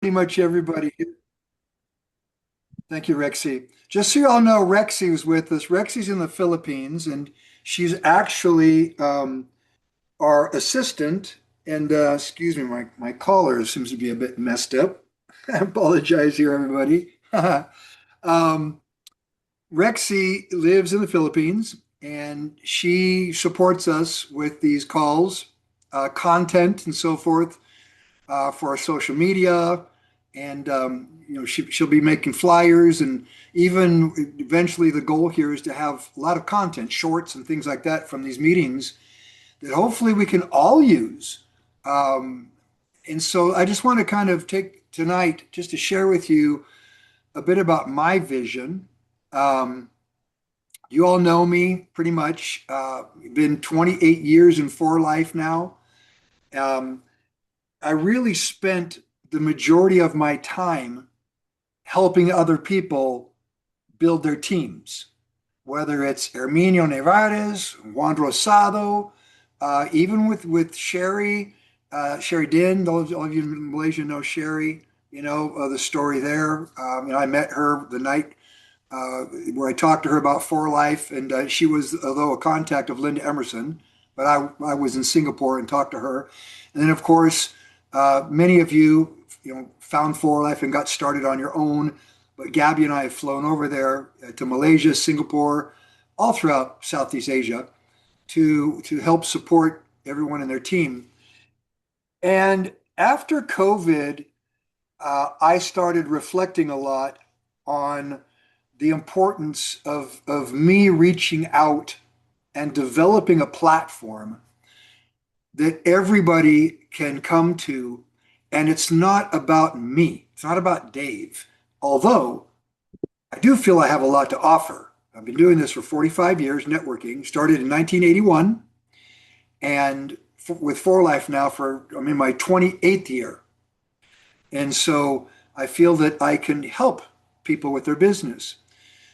Pretty much everybody. Thank you, Rexy. Just so you all know, Rexy was with us. Rexy's in the Philippines, and she's actually our assistant. And excuse me, my collar seems to be a bit messed up. I apologize here, everybody. um, Rexy lives in the Philippines, and she supports us with these calls, content, and so forth for our social media, and she'll be making flyers, and even eventually the goal here is to have a lot of content, shorts and things like that from these meetings that hopefully we can all use. Um, and so I just want to kind of take tonight just to share with you a bit about my vision. Um, you all know me pretty much. Been 28 years in For Life now. Um, I really spent the majority of my time helping other people build their teams, whether it's Herminio Nevares, Juan Rosado, even with Sherry, Sherry Din. Those all of you in Malaysia know Sherry. The story there. I met her the night where I talked to her about For Life, and she was, although a contact of Linda Emerson, but I was in Singapore and talked to her. And then, of course, many of you, found For Life and got started on your own. But Gabby and I have flown over there to Malaysia, Singapore, all throughout Southeast Asia to help support everyone in their team. And after COVID, I started reflecting a lot on the importance of me reaching out and developing a platform that everybody can come to. And it's not about me, it's not about Dave. Although I do feel I have a lot to offer. I've been doing this for 45 years, networking, started in 1981, and with For Life now I'm in my 28th year. And so I feel that I can help people with their business.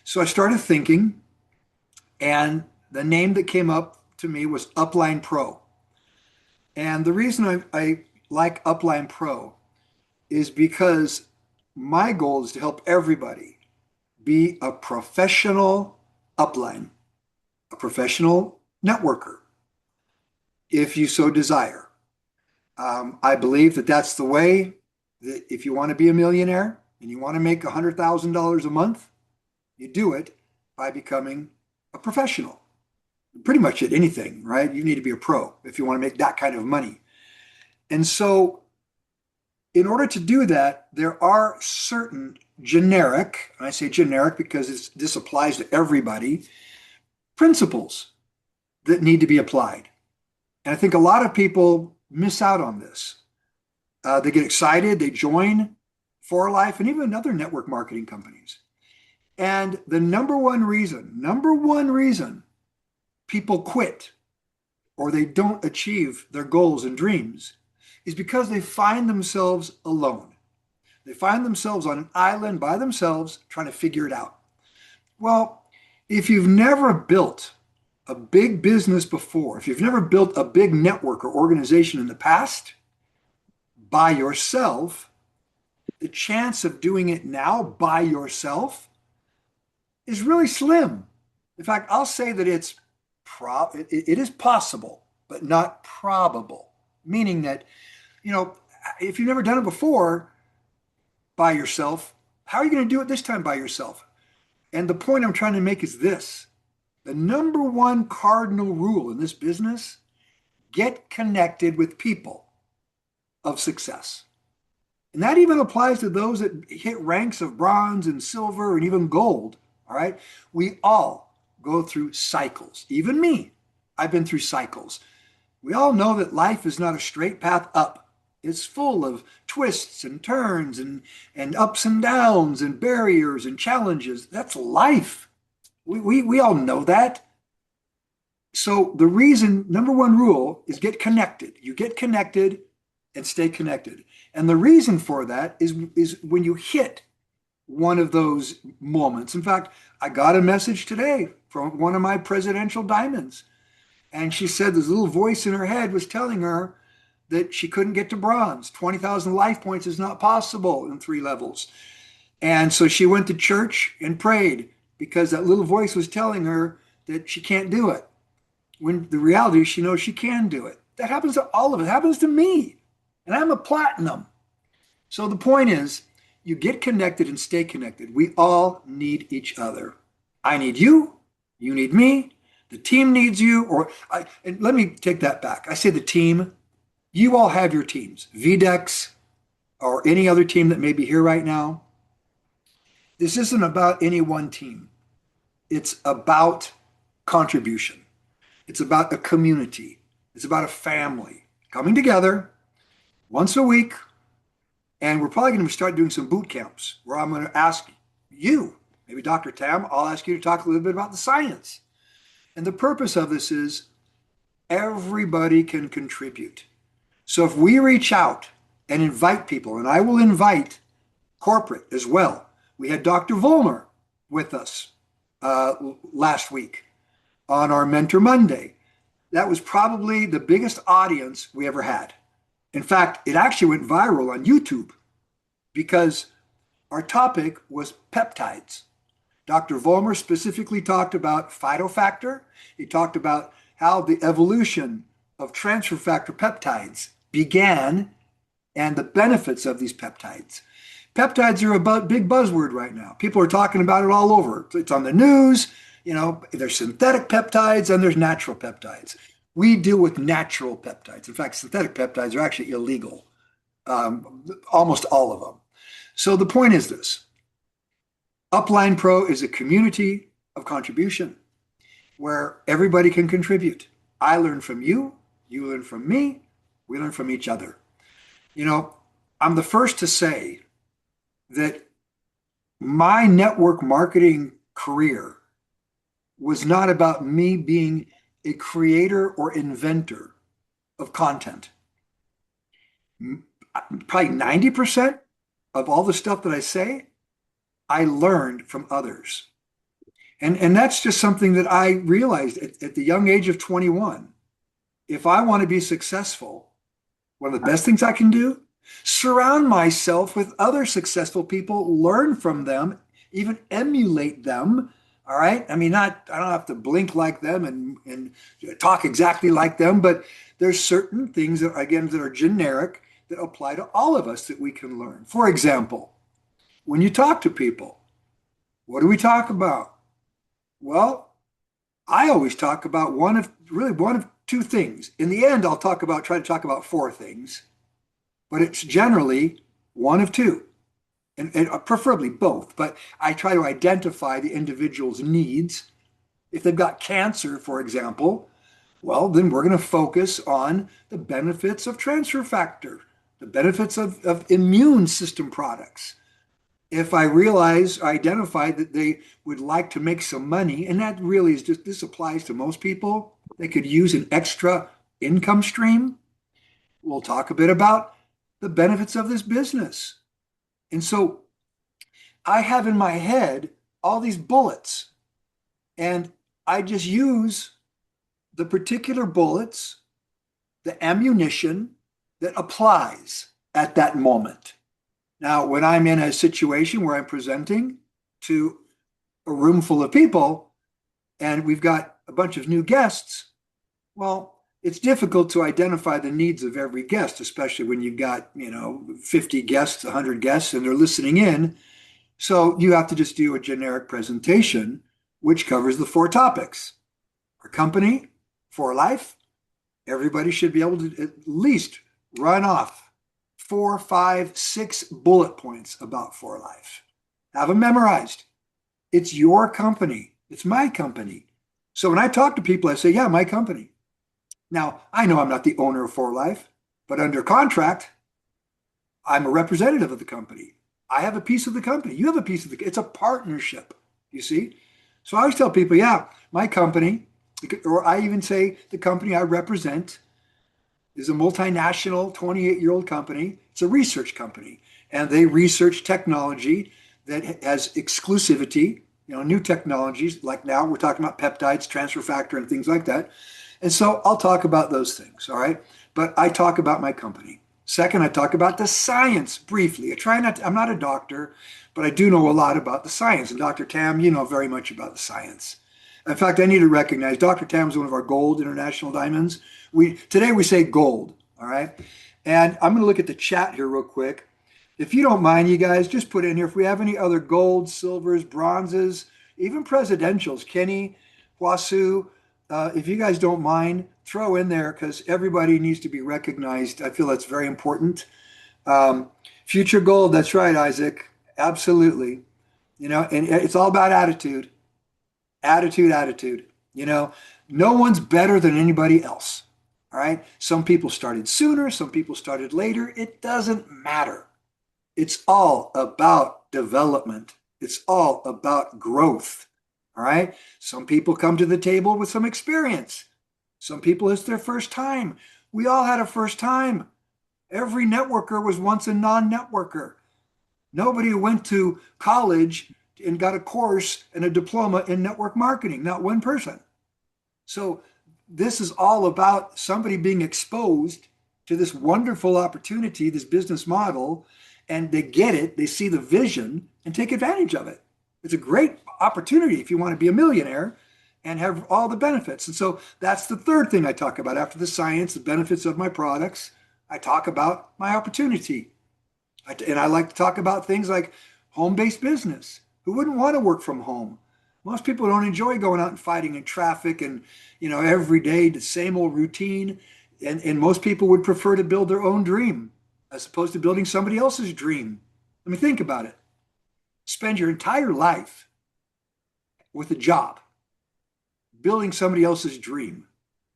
So I started thinking, and the name that came up to me was Upline Pro. And the reason I like Upline Pro is because my goal is to help everybody be a professional upline, a professional networker, if you so desire. I believe that that's the way that if you want to be a millionaire and you want to make $100,000 a month, you do it by becoming a professional. Pretty much at anything, right? You need to be a pro if you want to make that kind of money. And so, in order to do that, there are certain generic, and I say generic because this applies to everybody, principles that need to be applied. And I think a lot of people miss out on this. They get excited, they join For Life and even other network marketing companies. And the number one reason people quit or they don't achieve their goals and dreams is because they find themselves alone. They find themselves on an island by themselves trying to figure it out. Well, if you've never built a big business before, if you've never built a big network or organization in the past by yourself, the chance of doing it now by yourself is really slim. In fact, I'll say that it is possible, but not probable, meaning that, you know, if you've never done it before by yourself, how are you going to do it this time by yourself? And the point I'm trying to make is this: the number one cardinal rule in this business, get connected with people of success. And that even applies to those that hit ranks of bronze and silver and even gold. All right. We all go through cycles. Even me, I've been through cycles. We all know that life is not a straight path up. It's full of twists and turns and ups and downs and barriers and challenges. That's life. We all know that. So the reason, number one rule is get connected. You get connected and stay connected. And the reason for that is when you hit one of those moments. In fact, I got a message today from one of my presidential diamonds. And she said this little voice in her head was telling her, that she couldn't get to bronze. 20,000 life points is not possible in 3 levels. And so she went to church and prayed because that little voice was telling her that she can't do it. When the reality is she knows she can do it. That happens to all of us. It happens to me. And I'm a platinum. So the point is, you get connected and stay connected. We all need each other. I need you. You need me. The team needs you. And let me take that back. I say the team. You all have your teams. VDEX or any other team that may be here right now. This isn't about any one team. It's about contribution. It's about a community. It's about a family coming together once a week. And we're probably going to start doing some boot camps where I'm going to ask you, maybe Dr. Tam, I'll ask you to talk a little bit about the science. And the purpose of this is everybody can contribute. So if we reach out and invite people, and I will invite corporate as well. We had Dr. Vollmer with us last week on our Mentor Monday. That was probably the biggest audience we ever had. In fact, it actually went viral on YouTube because our topic was peptides. Dr. Vollmer specifically talked about phytofactor. He talked about how the evolution of transfer factor peptides began and the benefits of these peptides. Peptides are a big buzzword right now. People are talking about it all over. It's on the news. You know, there's synthetic peptides and there's natural peptides. We deal with natural peptides. In fact, synthetic peptides are actually illegal, almost all of them. So the point is this. Upline Pro is a community of contribution where everybody can contribute. I learn from you, you learn from me, we learn from each other. You know, I'm the first to say that my network marketing career was not about me being a creator or inventor of content. Probably 90% of all the stuff that I say, I learned from others. And that's just something that I realized at the young age of 21. If I want to be successful, one of the best things I can do, surround myself with other successful people, learn from them, even emulate them. All right. I mean, I don't have to blink like them and talk exactly like them, but there's certain things that, again, that are generic that apply to all of us that we can learn. For example, when you talk to people, what do we talk about? Well, I always talk about one of two things. In the end, I'll try to talk about 4 things, but it's generally one of 2. And preferably both, but I try to identify the individual's needs. If they've got cancer, for example, well, then we're going to focus on the benefits of transfer factor, the benefits of immune system products. If I identify that they would like to make some money, and that really is just, this applies to most people, they could use an extra income stream. We'll talk a bit about the benefits of this business. And so I have in my head all these bullets, and I just use the particular bullets, the ammunition that applies at that moment. Now, when I'm in a situation where I'm presenting to a room full of people and we've got a bunch of new guests, well, it's difficult to identify the needs of every guest, especially when you've got, 50 guests, 100 guests, and they're listening in. So you have to just do a generic presentation, which covers the 4 topics. Our company, for life, everybody should be able to at least run off 4, 5, 6 bullet points about For Life. Have them memorized. It's your company. It's my company. So when I talk to people, I say, yeah, my company. Now, I know I'm not the owner of For Life, but under contract, I'm a representative of the company. I have a piece of the company. You have a piece of it's a partnership, you see? So I always tell people, yeah, my company, or I even say the company I represent is a multinational 28-year-old company. It's a research company, and they research technology that has exclusivity, new technologies, like now we're talking about peptides, transfer factor, and things like that. And so I'll talk about those things, all right? but I talk about my company. Second, I talk about the science briefly. I try not to, I'm not a doctor, but I do know a lot about the science. And Dr. Tam, you know very much about the science. In fact, I need to recognize Dr. Tam is one of our gold international diamonds. Today we say gold, all right? And I'm going to look at the chat here real quick. If you don't mind, you guys, just put in here if we have any other golds, silvers, bronzes, even presidentials. Kenny, Huasu, if you guys don't mind, throw in there because everybody needs to be recognized. I feel that's very important. Um, Future gold, that's right, Isaac. Absolutely. You know, and it's all about attitude, attitude, attitude. You know, no one's better than anybody else. All right. Some people started sooner, some people started later. It doesn't matter. It's all about development. It's all about growth. All right. Some people come to the table with some experience. Some people, it's their first time. We all had a first time. Every networker was once a non-networker. Nobody went to college and got a course and a diploma in network marketing, not one person. So this is all about somebody being exposed to this wonderful opportunity, this business model, and they get it, they see the vision and take advantage of it. It's a great opportunity if you want to be a millionaire and have all the benefits. And so that's the third thing I talk about after the science, the benefits of my products. I talk about my opportunity. And I like to talk about things like home-based business. Who wouldn't want to work from home? Most people don't enjoy going out and fighting in traffic and, you know, every day the same old routine. And most people would prefer to build their own dream as opposed to building somebody else's dream. Let me think about it. Spend your entire life with a job, building somebody else's dream.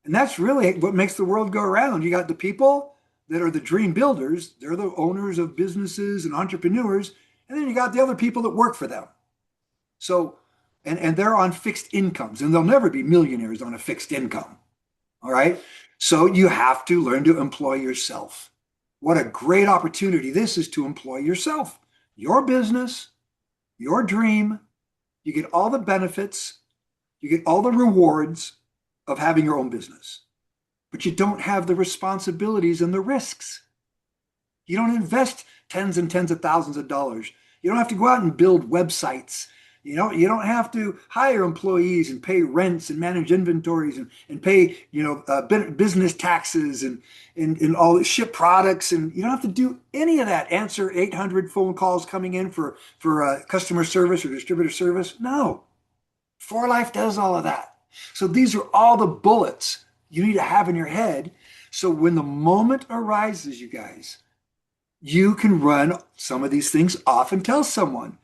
And that's really what makes the world go around. You got the people that are the dream builders. They're the owners of businesses and entrepreneurs. And then you got the other people that work for them. So, and they're on fixed incomes, and they'll never be millionaires on a fixed income. All right. So you have to learn to employ yourself. What a great opportunity this is to employ yourself, your business, your dream. You get all the benefits, you get all the rewards of having your own business, but you don't have the responsibilities and the risks. You don't invest tens and tens of thousands of dollars. You don't have to go out and build websites. You don't have to hire employees and pay rents and manage inventories and pay, business taxes and all ship products. And you don't have to do any of that. Answer 800 phone calls coming in for customer service or distributor service. No, 4Life does all of that. So these are all the bullets you need to have in your head. So when the moment arises, you guys, you can run some of these things off and tell someone,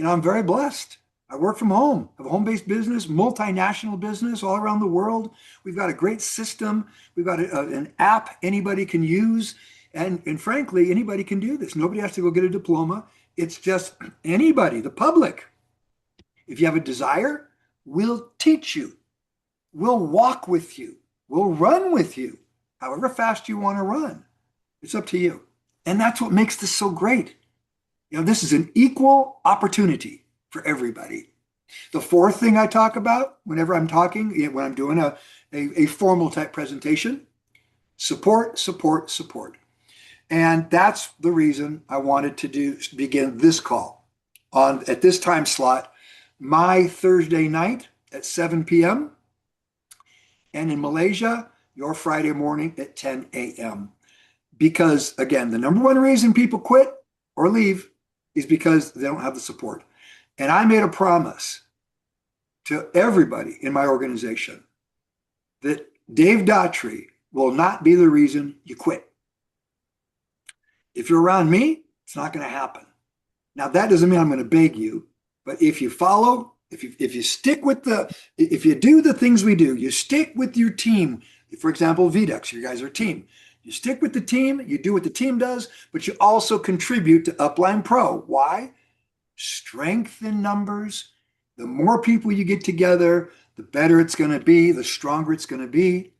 I'm very blessed. I work from home, I have a home-based business, multinational business all around the world. We've got a great system. We've got an app anybody can use. And frankly, anybody can do this. Nobody has to go get a diploma. It's just anybody, the public. If you have a desire, we'll teach you. We'll walk with you. We'll run with you, however fast you want to run. It's up to you. And that's what makes this so great. This is an equal opportunity for everybody. The fourth thing I talk about whenever I'm talking, when I'm doing a formal type presentation, support, support, support. And that's the reason I wanted to begin this call at this time slot, my Thursday night at 7 p.m. and in Malaysia, your Friday morning at 10 a.m. Because again, the number one reason people quit or leave is because they don't have the support. And I made a promise to everybody in my organization that Dave Daughtrey will not be the reason you quit. If you're around me, it's not going to happen. Now, that doesn't mean I'm going to beg you, but if you follow, if you stick with if you do the things we do, you stick with your team. For example, VDUX, you guys are a team. You stick with the team, you do what the team does, but you also contribute to Upline Pro. Why? Strength in numbers. The more people you get together, the better it's going to be, the stronger it's going to be.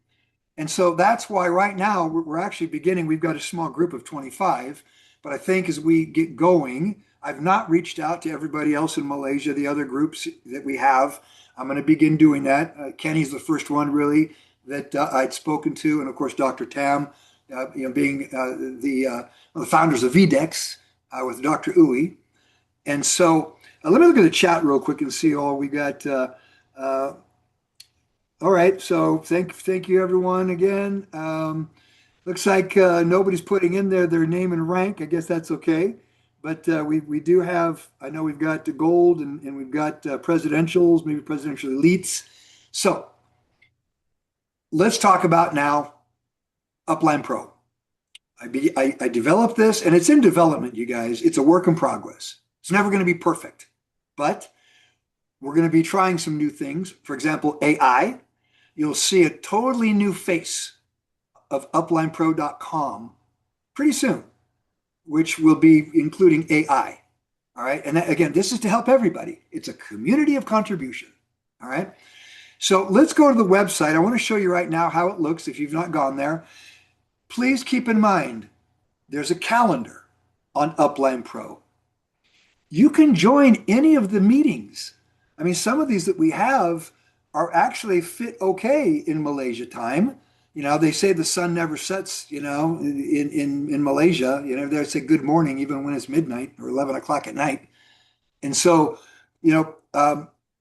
And so that's why right now we're actually beginning. We've got a small group of 25, but I think as we get going, I've not reached out to everybody else in Malaysia, the other groups that we have. I'm going to begin doing that. Kenny's the first one really that I'd spoken to, and of course, Dr. Tam. being the founders of VDEX with Dr. Uwe. And so let me look at the chat real quick and see all we got. Uh, all right, so thank you everyone again. Looks like nobody's putting in there their name and rank. I guess that's okay. But we do have, I know we've got the gold and we've got presidentials, maybe presidential elites. So let's talk about now Upline Pro. I developed this and it's in development, you guys. It's a work in progress. It's never going to be perfect, but we're going to be trying some new things. For example, AI. You'll see a totally new face of uplinePro.com pretty soon, which will be including AI. All right. And that, again, this is to help everybody. It's a community of contribution. All right. So let's go to the website. I want to show you right now how it looks if you've not gone there. Please keep in mind, there's a calendar on Upline Pro. You can join any of the meetings. I mean, some of these that we have are actually fit okay in Malaysia time. They say the sun never sets, in Malaysia. They say good morning even when it's midnight or 11 o'clock at night. And so,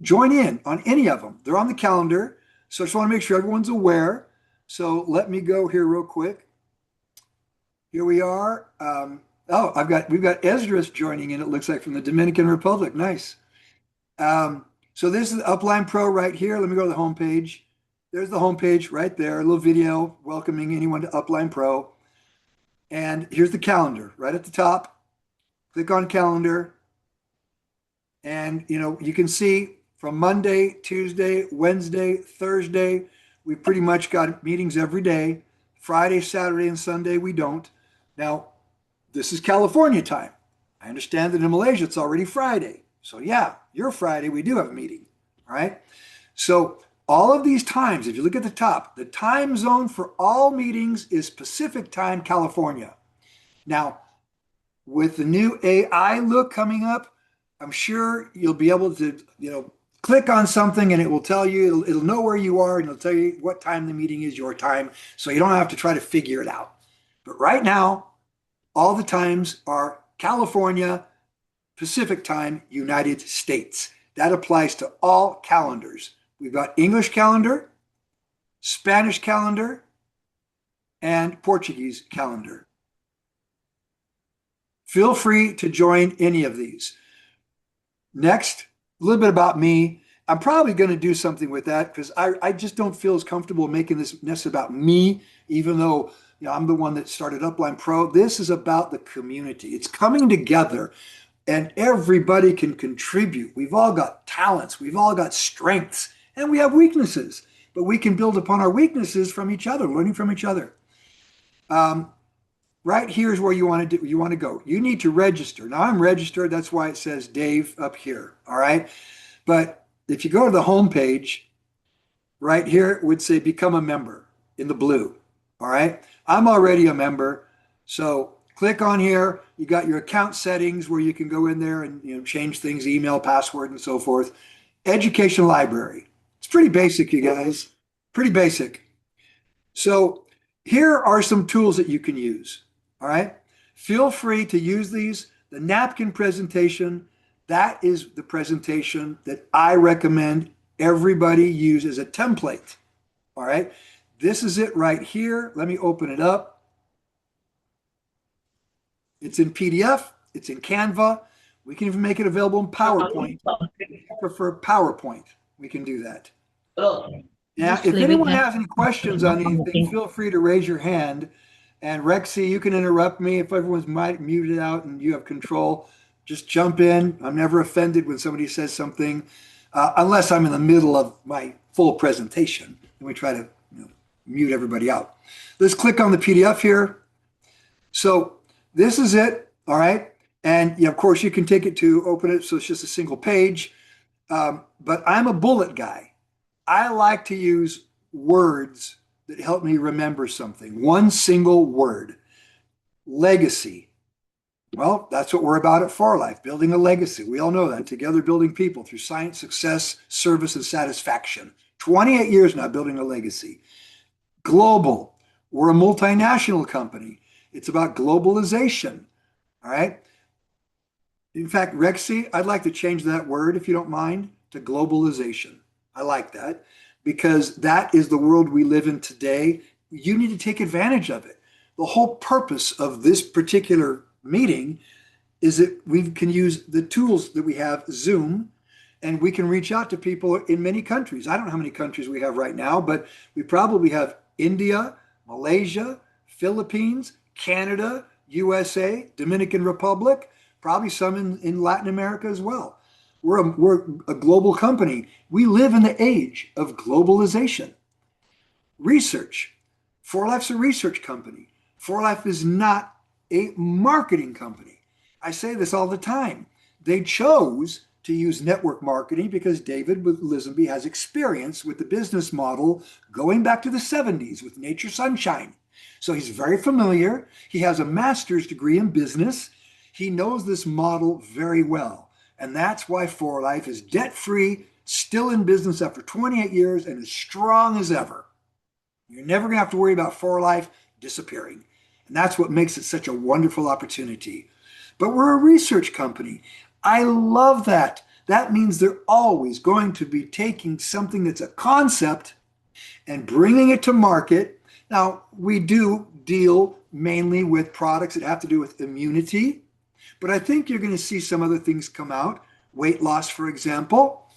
join in on any of them. They're on the calendar. So I just want to make sure everyone's aware. So let me go here real quick. Here we are. We've got Esdras joining in, it looks like, from the Dominican Republic. Nice. So this is Upline Pro right here. Let me go to the homepage. There's the homepage right there, a little video welcoming anyone to Upline Pro. And here's the calendar right at the top. Click on calendar. And you can see from Monday, Tuesday, Wednesday, Thursday, we pretty much got meetings every day. Friday, Saturday, and Sunday, we don't. Now, this is California time. I understand that in Malaysia, it's already Friday. So yeah, your Friday, we do have a meeting. All right. So all of these times, if you look at the top, the time zone for all meetings is Pacific time, California. Now, with the new AI look coming up, I'm sure you'll be able to, click on something and it will tell you, it'll know where you are and it'll tell you what time the meeting is, your time. So you don't have to try to figure it out. But right now, all the times are California, Pacific time, United States. That applies to all calendars. We've got English calendar, Spanish calendar, and Portuguese calendar. Feel free to join any of these. Next, a little bit about me. I'm probably going to do something with that because I just don't feel as comfortable making this about me, even though I'm the one that started Upline Pro. This is about the community. It's coming together and everybody can contribute. We've all got talents. We've all got strengths and we have weaknesses, but we can build upon our weaknesses from each other, learning from each other. Right here is where you want to go. You need to register. Now I'm registered. That's why it says Dave up here. All right. But if you go to the home page, right here, it would say become a member in the blue. All right. I'm already a member. So click on here. You got your account settings where you can go in there and change things, email, password, and so forth. Education library. It's pretty basic, you guys. Pretty basic. So here are some tools that you can use. All right. Feel free to use these. The napkin presentation, that is the presentation that I recommend everybody use as a template. All right. This is it right here. Let me open it up. It's in PDF. It's in Canva. We can even make it available in PowerPoint. If you prefer PowerPoint, we can do that. Now, if anyone has any questions on anything, feel free to raise your hand. And Rexy, you can interrupt me if everyone's muted out and you have control. Just jump in. I'm never offended when somebody says something, unless I'm in the middle of my full presentation and we try to mute everybody out. Let's click on the PDF here. So this is it. All right. And of course, you can take it to open it. So it's just a single page. But I'm a bullet guy. I like to use words that help me remember something. One single word. Legacy. Well, that's what we're about at Far Life, building a legacy. We all know that. Together building people through science, success, service, and satisfaction. 28 years now building a legacy. Global. We're a multinational company. It's about globalization. All right. In fact, Rexy, I'd like to change that word, if you don't mind, to globalization. I like that because that is the world we live in today. You need to take advantage of it. The whole purpose of this particular meeting is that we can use the tools that we have, Zoom, and we can reach out to people in many countries. I don't know how many countries we have right now, but we probably have India, Malaysia, Philippines, Canada, USA, Dominican Republic, probably some in Latin America as well. We're a global company. We live in the age of globalization. Research. For Life's a research company. For Life is not a marketing company. I say this all the time. They chose to use network marketing because David Lisenby has experience with the business model going back to the 70s with Nature Sunshine. So he's very familiar. He has a master's degree in business. He knows this model very well. And that's why For Life is debt-free, still in business after 28 years, and as strong as ever. You're never going to have to worry about For Life disappearing. And that's what makes it such a wonderful opportunity. But we're a research company. I love that. That means they're always going to be taking something that's a concept and bringing it to market. Now, we do deal mainly with products that have to do with immunity, but I think you're going to see some other things come out. Weight loss, for example,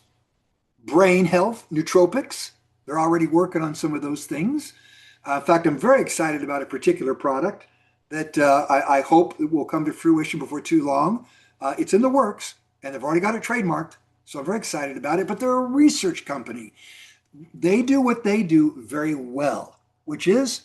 brain health, nootropics. They're already working on some of those things. In fact, I'm very excited about a particular product that I hope it will come to fruition before too long. It's in the works, and they've already got it trademarked, so I'm very excited about it. But they're a research company. They do what they do very well, which is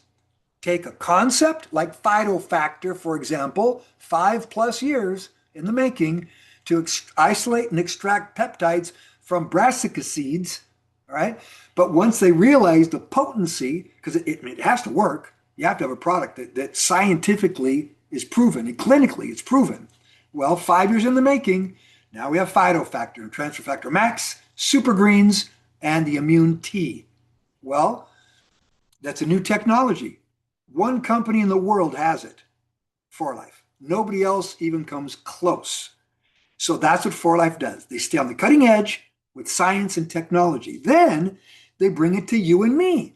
take a concept like phytofactor, for example, 5+ years in the making to isolate and extract peptides from brassica seeds, all right? But once they realize the potency, because it has to work, you have to have a product that scientifically is proven and clinically it's proven. Well, 5 years in the making, now we have phytofactor and transfer factor max, super greens, and the immune tea. Well, that's a new technology. One company in the world has it, For Life. Nobody else even comes close. So that's what For Life does. They stay on the cutting edge with science and technology. Then they bring it to you and me.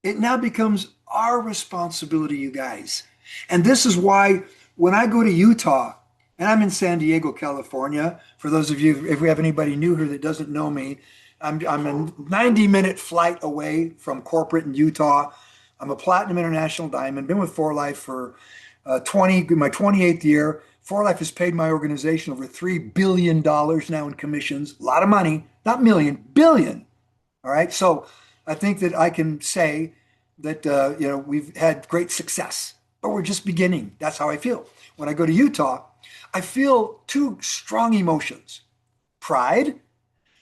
It now becomes our responsibility, you guys. And this is why when I go to Utah, and I'm in San Diego, California, for those of you, if we have anybody new here that doesn't know me, I'm a 90-minute flight away from corporate in Utah. I'm a Platinum International Diamond, been with For Life for my 28th year. For Life has paid my organization over $3 billion now in commissions. A lot of money, not million, billion. All right. So I think that I can say that, we've had great success, but we're just beginning. That's how I feel. When I go to Utah, I feel two strong emotions. Pride,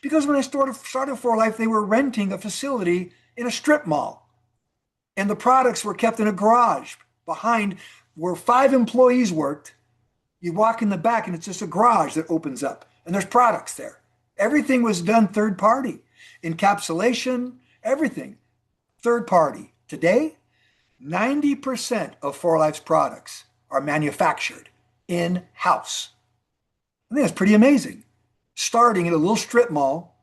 because when I started For Life, they were renting a facility in a strip mall. And the products were kept in a garage behind where 5 employees worked. You walk in the back and it's just a garage that opens up and there's products there. Everything was done third party. Encapsulation, everything, third party. Today, 90% of For Life's products are manufactured in-house. I think that's pretty amazing. Starting in a little strip mall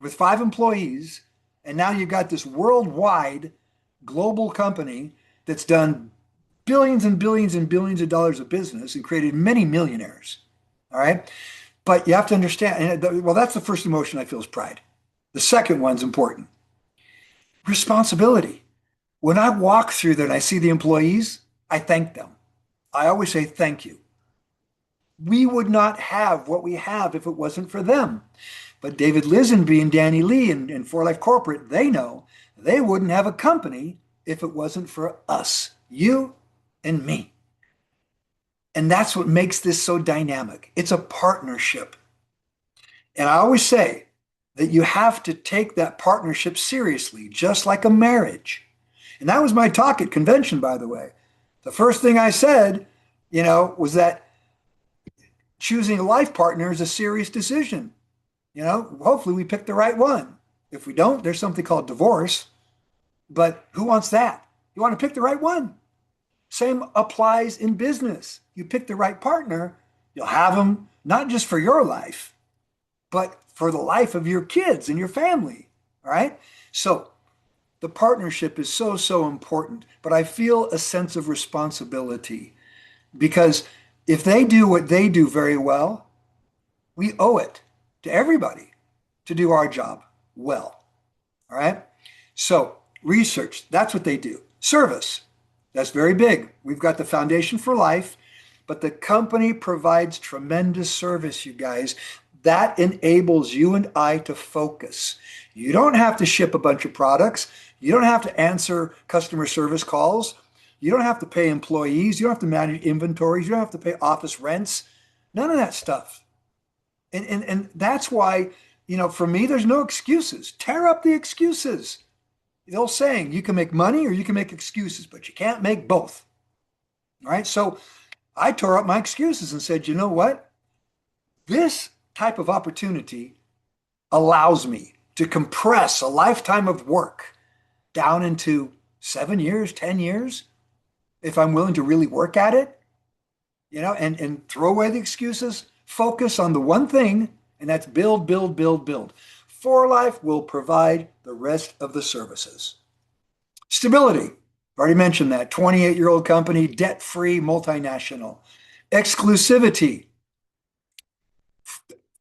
with 5 employees, and now you've got this worldwide global company that's done billions and billions and billions of dollars of business and created many millionaires. All right. But you have to understand, well, that's the first emotion I feel is pride. The second one's important. Responsibility. When I walk through there and I see the employees, I thank them. I always say thank you. We would not have what we have if it wasn't for them. But David Lisenby and Danny Lee and For Life Corporate, they know they wouldn't have a company if it wasn't for us, you and me. And that's what makes this so dynamic. It's a partnership. And I always say that you have to take that partnership seriously, just like a marriage. And that was my talk at convention, by the way. The first thing I said, was that choosing a life partner is a serious decision. Hopefully we pick the right one. If we don't, there's something called divorce. But who wants that? You want to pick the right one. Same applies in business. You pick the right partner, you'll have them not just for your life, but for the life of your kids and your family. All right. So the partnership is so, so important. But I feel a sense of responsibility because if they do what they do very well, we owe it to everybody to do our job well. All right. So research, that's what they do. Service, that's very big. We've got the foundation for life, but the company provides tremendous service, you guys. That enables you and I to focus. You don't have to ship a bunch of products. You don't have to answer customer service calls. You don't have to pay employees. You don't have to manage inventories. You don't have to pay office rents. None of that stuff. And that's why, for me, there's no excuses. Tear up the excuses. The old saying, you can make money or you can make excuses, but you can't make both. All right. So I tore up my excuses and said, you know what? This type of opportunity allows me to compress a lifetime of work down into 7 years, 10 years, if I'm willing to really work at it, and throw away the excuses, focus on the one thing, and that's build, build, build, build. For Life will provide the rest of the services. Stability, already mentioned that, 28-year-old company, debt-free, multinational. Exclusivity,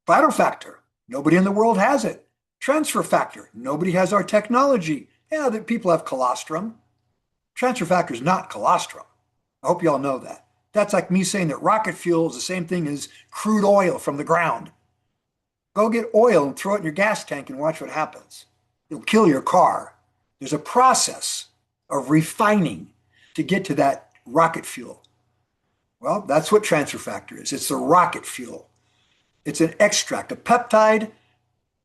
vital factor, nobody in the world has it. Transfer factor, nobody has our technology. Yeah, that people have colostrum. Transfer factor is not colostrum. I hope you all know that. That's like me saying that rocket fuel is the same thing as crude oil from the ground. Go get oil and throw it in your gas tank and watch what happens. It'll kill your car. There's a process of refining to get to that rocket fuel. Well, that's what transfer factor is. It's the rocket fuel. It's an extract, a peptide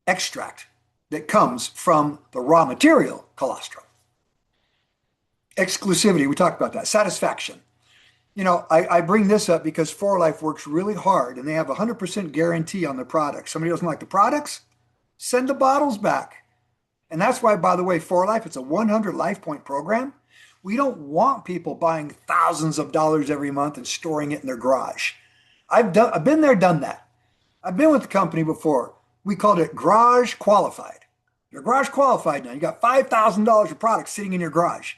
extract that comes from the raw material, colostrum. Exclusivity, we talked about that. Satisfaction. I bring this up because For Life works really hard and they have a 100% guarantee on the products. Somebody doesn't like the products? Send the bottles back. And that's why, by the way, For Life, it's a 100 life point program. We don't want people buying thousands of dollars every month and storing it in their garage. I've been there, done that. I've been with the company before. We called it garage qualified. You're garage qualified now. You got $5,000 of products sitting in your garage.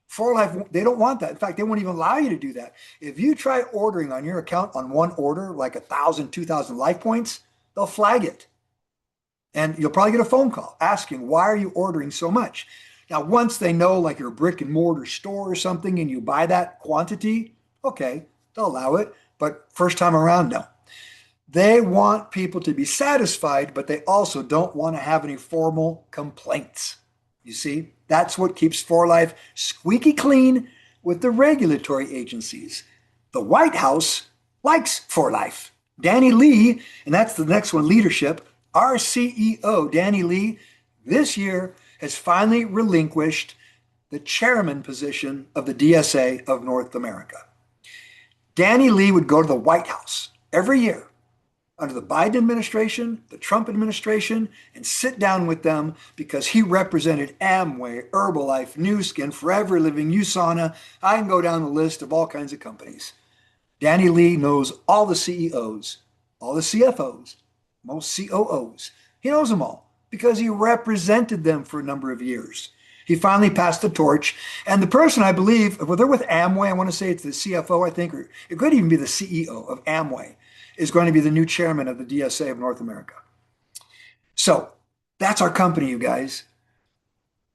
For Life, they don't want that. In fact, they won't even allow you to do that. If you try ordering on your account on one order, like 1,000, 2,000 life points, they'll flag it. And you'll probably get a phone call asking, why are you ordering so much? Now, once they know like you're a brick and mortar store or something and you buy that quantity, okay, they'll allow it. But first time around, no. They want people to be satisfied, but they also don't want to have any formal complaints. You see, that's what keeps For Life squeaky clean with the regulatory agencies. The White House likes For Life. Danny Lee, and that's the next one, leadership, our CEO, Danny Lee, this year has finally relinquished the chairman position of the DSA of North America. Danny Lee would go to the White House every year under the Biden administration, the Trump administration, and sit down with them because he represented Amway, Herbalife, Nu Skin, Forever Living, USANA. I can go down the list of all kinds of companies. Danny Lee knows all the CEOs, all the CFOs, most COOs. He knows them all because he represented them for a number of years. He finally passed the torch. And the person, I believe, well, they're with Amway. I want to say it's the CFO, I think, or it could even be the CEO of Amway, is going to be the new chairman of the DSA of North America. So that's our company, you guys.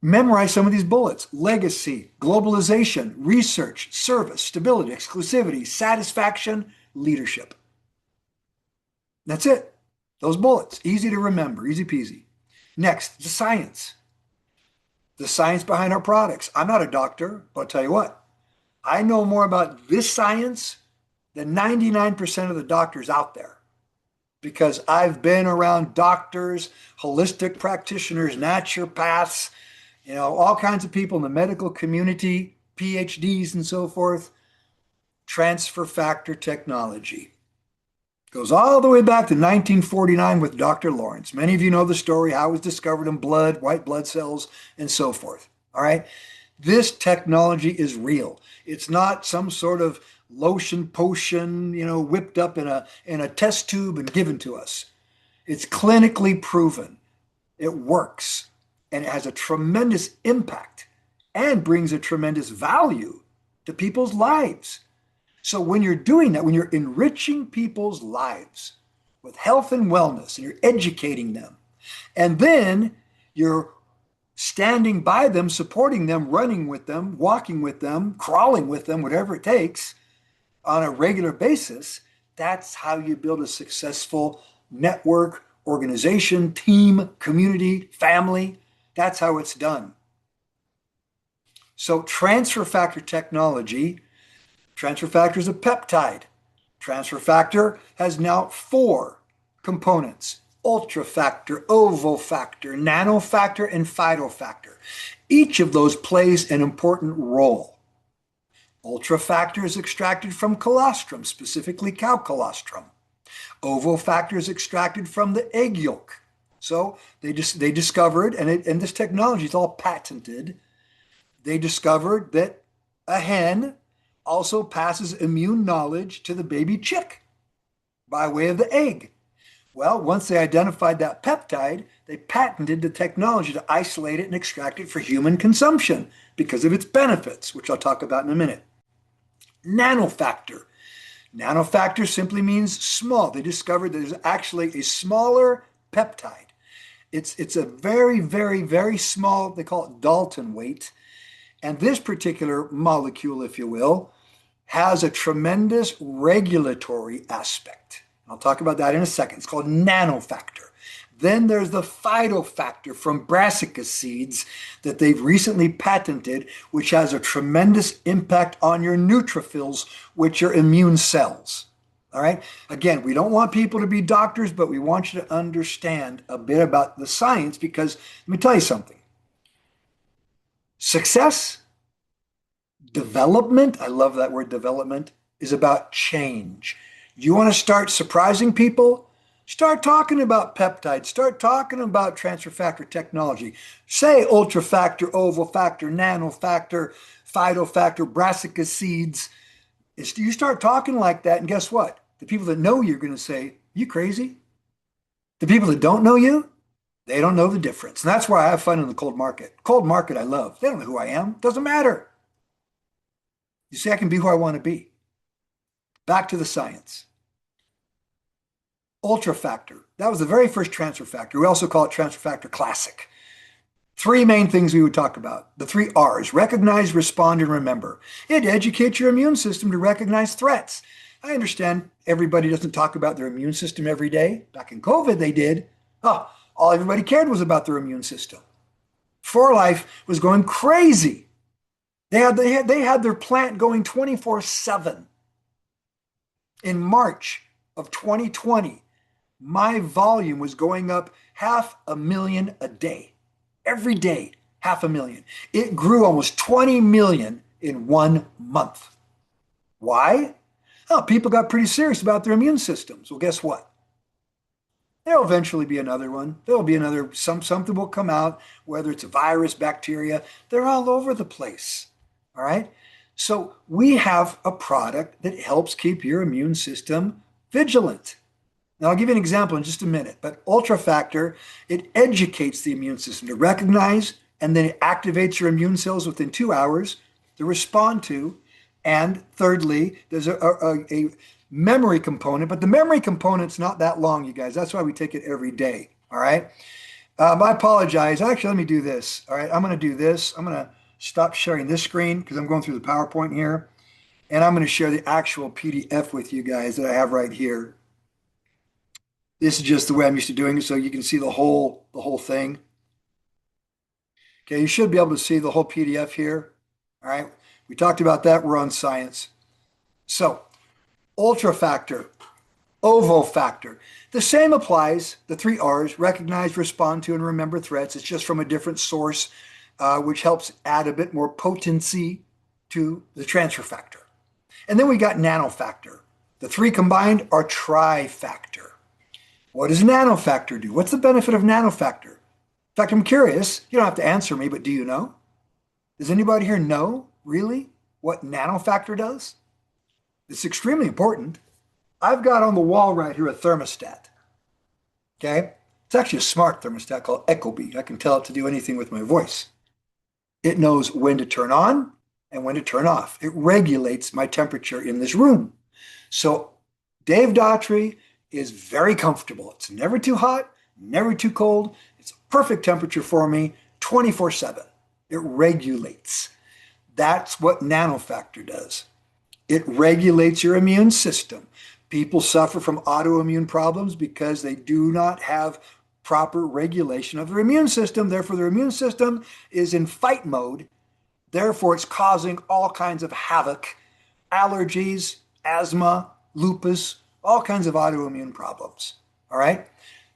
Memorize some of these bullets: legacy, globalization, research, service, stability, exclusivity, satisfaction, leadership. That's it. Those bullets, easy to remember, easy peasy. Next, the science. The science behind our products. I'm not a doctor, but I'll tell you what, I know more about this science than 99% of the doctors out there because I've been around doctors, holistic practitioners, naturopaths, all kinds of people in the medical community, PhDs and so forth. Transfer factor technology goes all the way back to 1949 with Dr. Lawrence. Many of you know the story, how it was discovered in blood, white blood cells, and so forth. All right. This technology is real. It's not some sort of lotion potion, whipped up in a test tube and given to us. It's clinically proven. It works and it has a tremendous impact and brings a tremendous value to people's lives. So when you're doing that, when you're enriching people's lives with health and wellness and you're educating them, and then you're standing by them, supporting them, running with them, walking with them, crawling with them, whatever it takes on a regular basis, that's how you build a successful network, organization, team, community, family. That's how it's done. So transfer factor technology, transfer factor is a peptide. Transfer factor has now 4 components: ultra factor, ovofactor, nanofactor, and phytofactor. Each of those plays an important role. Ultra factor is extracted from colostrum, specifically cow colostrum. Ovofactor is extracted from the egg yolk. So they discovered, and this technology is all patented, they discovered that a hen also passes immune knowledge to the baby chick by way of the egg. Well, once they identified that peptide, they patented the technology to isolate it and extract it for human consumption because of its benefits, which I'll talk about in a minute. Nanofactor. Nanofactor simply means small. They discovered that there's actually a smaller peptide. It's a very, very, very small, they call it Dalton weight. And this particular molecule, if you will, has a tremendous regulatory aspect. I'll talk about that in a second. It's called nanofactor. Then there's the phytofactor from brassica seeds that they've recently patented, which has a tremendous impact on your neutrophils, which are immune cells. All right. Again, we don't want people to be doctors, but we want you to understand a bit about the science because let me tell you something. Success, development, I love that word development, is about change. You want to start surprising people? Start talking about peptides. Start talking about transfer factor technology. Say ultrafactor, ovofactor, nanofactor, phytofactor, brassica seeds. You start talking like that, and guess what? The people that know you are going to say, you crazy? The people that don't know you, they don't know the difference. And that's why I have fun in the cold market. Cold market I love. They don't know who I am. Doesn't matter. You see, I can be who I want to be. Back to the science. Ultrafactor. That was the very first transfer factor. We also call it transfer factor classic. 3 main things we would talk about. The 3 R's: recognize, respond, and remember. It educates your immune system to recognize threats. I understand everybody doesn't talk about their immune system every day. Back in COVID, they did. Oh, all everybody cared was about their immune system. 4Life was going crazy. They had their plant going 24/7. In March of 2020, my volume was going up 500,000 a day. Every day, 500,000. It grew almost 20 million in 1 month. Why? Oh, people got pretty serious about their immune systems. Well, guess what? There'll eventually be another one. There'll be another, something will come out, whether it's a virus, bacteria, they're all over the place. All right? So we have a product that helps keep your immune system vigilant. Now, I'll give you an example in just a minute, but ultrafactor, it educates the immune system to recognize, and then it activates your immune cells within 2 hours to respond to. And thirdly, there's a memory component, but the memory component's not that long, you guys. That's why we take it every day, all right? I apologize. Actually, let me do this, all right? I'm going to do this. I'm going to stop sharing this screen because I'm going through the PowerPoint here, and I'm going to share the actual PDF with you guys that I have right here. This is just the way I'm used to doing it, so you can see the whole thing. Okay, you should be able to see the whole PDF here. All right, we talked about that. We're on science. So, ultrafactor, ovofactor. The same applies. The 3 R's: recognize, respond to, and remember threats. It's just from a different source, which helps add a bit more potency to the transfer factor. And then we got nanofactor. The 3 combined are trifactor. What does nanofactor do? What's the benefit of nanofactor? In fact, I'm curious. You don't have to answer me, but do you know? Does anybody here know really what nanofactor does? It's extremely important. I've got on the wall right here a thermostat. Okay. It's actually a smart thermostat called Ecobee. I can tell it to do anything with my voice. It knows when to turn on and when to turn off. It regulates my temperature in this room. So Dave Daughtrey is very comfortable. It's never too hot, never too cold. It's a perfect temperature for me 24/7. It regulates. That's what nanofactor does. It regulates your immune system. People suffer from autoimmune problems because they do not have proper regulation of their immune system. Therefore, their immune system is in fight mode. Therefore, it's causing all kinds of havoc, allergies, asthma, lupus, all kinds of autoimmune problems. All right?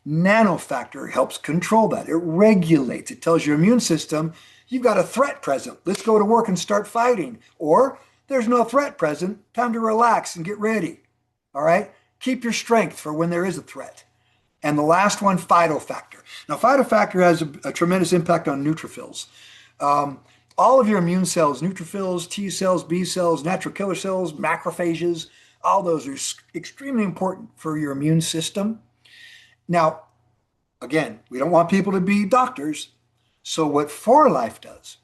Nanofactor helps control that. It regulates. It tells your immune system, you've got a threat present. Let's go to work and start fighting. Or there's no threat present. Time to relax and get ready. All right? Keep your strength for when there is a threat. And the last one, phytofactor. Now, phytofactor has a tremendous impact on neutrophils. All of your immune cells, neutrophils, T cells, B cells, natural killer cells, macrophages, all those are extremely important for your immune system. Now, again, we don't want people to be doctors. So what 4Life does,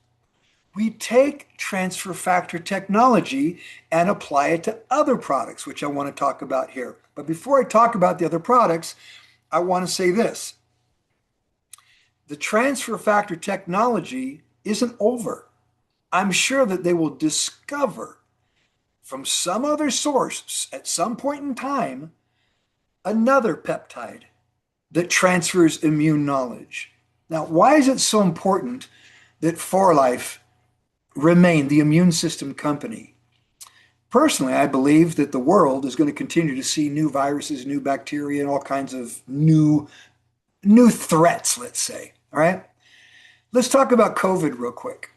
we take transfer factor technology and apply it to other products, which I want to talk about here. But before I talk about the other products, I want to say this. The transfer factor technology isn't over. I'm sure that they will discover from some other source at some point in time another peptide that transfers immune knowledge. Now, why is it so important that 4Life remain the immune system company? Personally, I believe that the world is going to continue to see new viruses, new bacteria, and all kinds of new threats, let's say. All right? Let's talk about COVID real quick.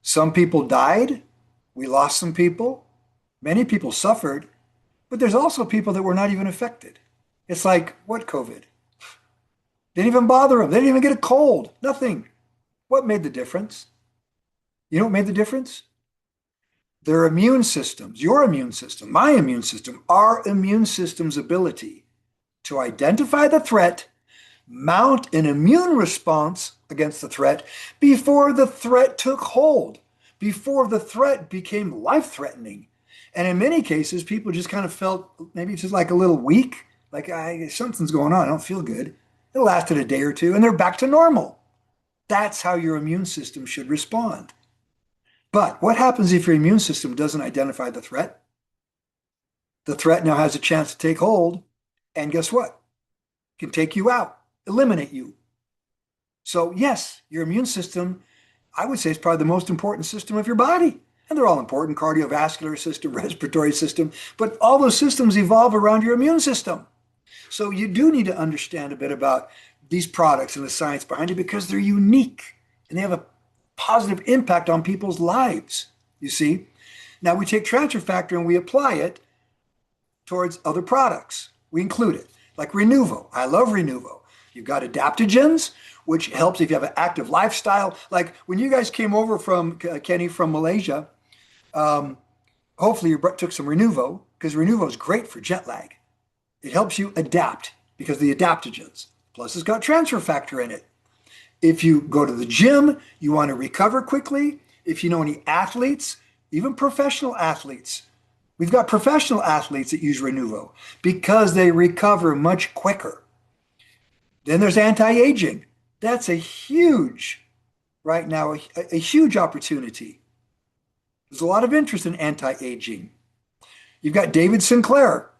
Some people died. We lost some people. Many people suffered. But there's also people that were not even affected. It's like, what COVID? Didn't even bother them. They didn't even get a cold. Nothing. What made the difference? You know what made the difference? Their immune systems, your immune system, my immune system, our immune system's ability to identify the threat, mount an immune response against the threat before the threat took hold, before the threat became life-threatening. And in many cases, people just kind of felt maybe just like a little weak, like something's going on, I don't feel good. It lasted a day or two, and they're back to normal. That's how your immune system should respond. But what happens if your immune system doesn't identify the threat? The threat now has a chance to take hold, and guess what? It can take you out, eliminate you. So yes, your immune system, I would say, is probably the most important system of your body. And they're all important, cardiovascular system, respiratory system, but all those systems evolve around your immune system. So you do need to understand a bit about these products and the science behind it because they're unique and they have a positive impact on people's lives, you see. Now we take transfer factor and we apply it towards other products. We include it, like Renuvo. I love Renuvo. You've got adaptogens, which helps if you have an active lifestyle. Like when you guys came over from Kenny from Malaysia, hopefully you took some Renuvo because Renuvo is great for jet lag. It helps you adapt because of the adaptogens. Plus, it's got transfer factor in it. If you go to the gym, you want to recover quickly. If you know any athletes, even professional athletes, we've got professional athletes that use Renuvo because they recover much quicker. Then there's anti-aging. That's a huge, right now, a huge opportunity. There's a lot of interest in anti-aging. You've got David Sinclair.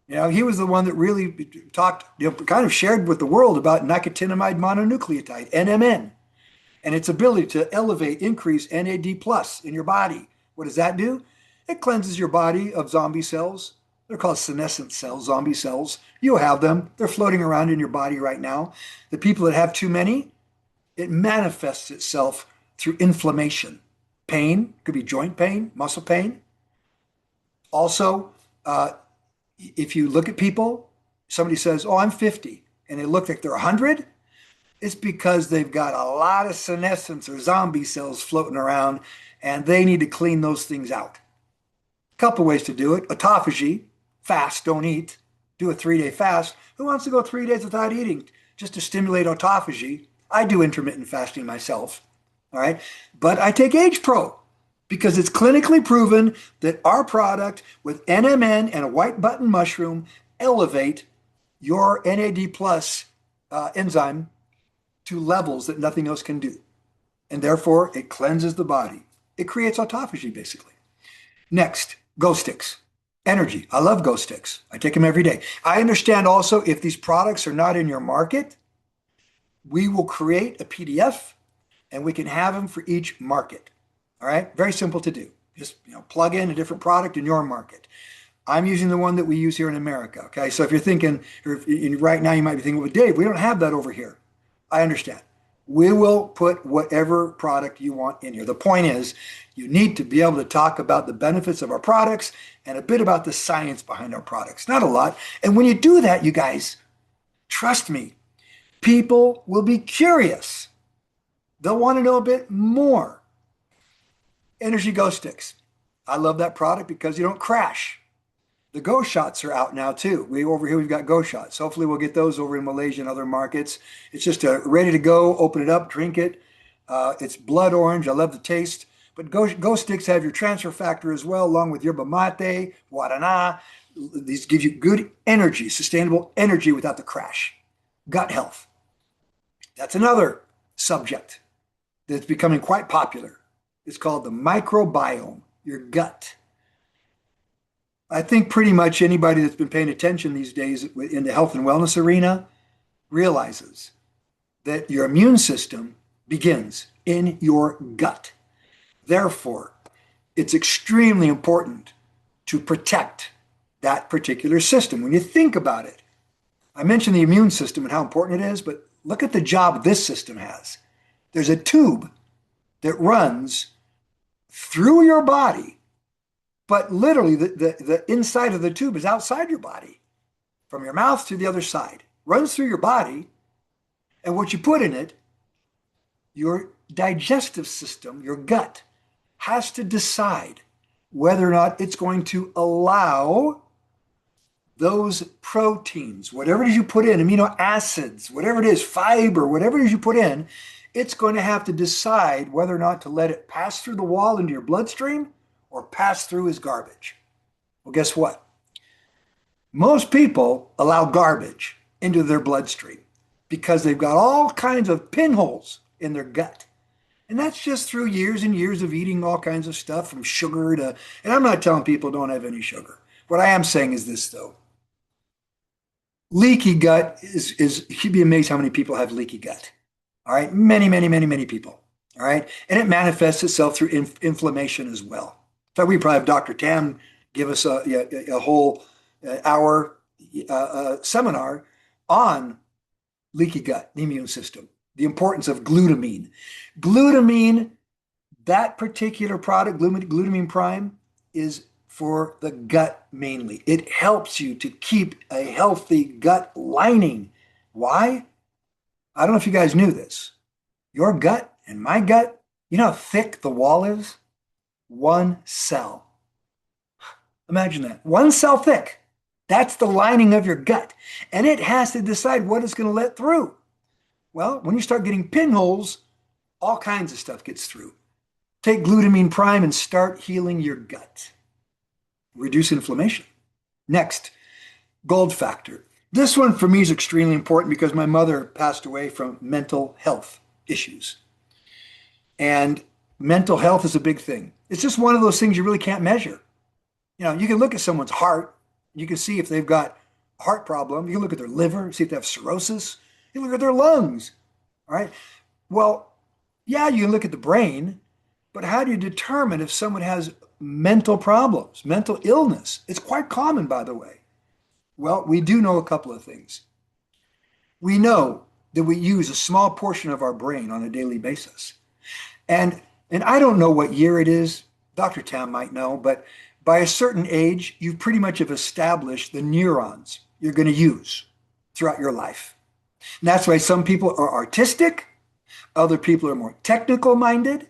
You know, he was the one that really talked, kind of shared with the world about nicotinamide mononucleotide, NMN, and its ability to elevate, increase NAD plus in your body. What does that do? It cleanses your body of zombie cells. They're called senescent cells, zombie cells. You have them. They're floating around in your body right now. The people that have too many, it manifests itself through inflammation. Pain, could be joint pain, muscle pain. Also, if you look at people, somebody says, oh, I'm 50, and they look like they're 100, It's because they've got a lot of senescence or zombie cells floating around, and they need to clean those things out. A couple ways to do it. Autophagy, fast, don't eat. Do a 3-day fast. Who wants to go 3 days without eating just to stimulate autophagy? I do intermittent fasting myself. All right. But I take Age Pro because it's clinically proven that our product with NMN and a white button mushroom elevate your NAD plus enzyme to levels that nothing else can do. And therefore, it cleanses the body. It creates autophagy, basically. Next, Go Sticks. Energy. I love Go Sticks. I take them every day. I understand also if these products are not in your market, we will create a PDF and we can have them for each market. All right. Very simple to do. Just plug in a different product in your market. I'm using the one that we use here in America. Okay. So if you're thinking, right now you might be thinking, well, Dave, we don't have that over here. I understand. We will put whatever product you want in here. The point is, you need to be able to talk about the benefits of our products and a bit about the science behind our products. Not a lot. And when you do that, you guys, trust me, people will be curious. They'll want to know a bit more. Energy Go Sticks. I love that product because you don't crash. The Go Shots are out now too. Over here we've got Go Shots. Hopefully we'll get those over in Malaysia and other markets. It's just ready to go. Open it up, drink it. It's blood orange. I love the taste. But Go Sticks have your transfer factor as well, along with yerba mate, guarana. These give you good energy, sustainable energy without the crash. Gut health. That's another subject that's becoming quite popular. It's called the microbiome, your gut. I think pretty much anybody that's been paying attention these days in the health and wellness arena realizes that your immune system begins in your gut. Therefore, it's extremely important to protect that particular system. When you think about it, I mentioned the immune system and how important it is, but look at the job this system has. There's a tube that runs through your body, but literally the inside of the tube is outside your body, from your mouth to the other side, runs through your body, and what you put in it, your digestive system, your gut, has to decide whether or not it's going to allow those proteins, whatever it is you put in, amino acids, whatever it is, fiber, whatever it is you put in, it's going to have to decide whether or not to let it pass through the wall into your bloodstream or pass through as garbage. Well, guess what? Most people allow garbage into their bloodstream because they've got all kinds of pinholes in their gut. And that's just through years and years of eating all kinds of stuff from sugar to, and I'm not telling people don't have any sugar. What I am saying is this though. Leaky gut you'd be amazed how many people have leaky gut. All right. Many, many, many, many people. All right. And it manifests itself through inflammation as well. So we probably have Dr. Tam give us a whole hour seminar on leaky gut, the immune system, the importance of glutamine. Glutamine, that particular product, glutamine prime, is for the gut mainly. It helps you to keep a healthy gut lining. Why? I don't know if you guys knew this. Your gut and my gut, you know how thick the wall is? 1 cell. Imagine that. 1 cell thick. That's the lining of your gut. And it has to decide what it's going to let through. Well, when you start getting pinholes, all kinds of stuff gets through. Take glutamine prime and start healing your gut. Reduce inflammation. Next, gold factor. This one for me is extremely important because my mother passed away from mental health issues. And mental health is a big thing. It's just one of those things you really can't measure. You can look at someone's heart. You can see if they've got a heart problem. You can look at their liver, see if they have cirrhosis. You look at their lungs. All right. Well, yeah, you can look at the brain, but how do you determine if someone has mental problems, mental illness? It's quite common, by the way. Well, we do know a couple of things. We know that we use a small portion of our brain on a daily basis. And I don't know what year it is. Dr. Tam might know, but by a certain age, you pretty much have established the neurons you're going to use throughout your life. And that's why some people are artistic, other people are more technical minded,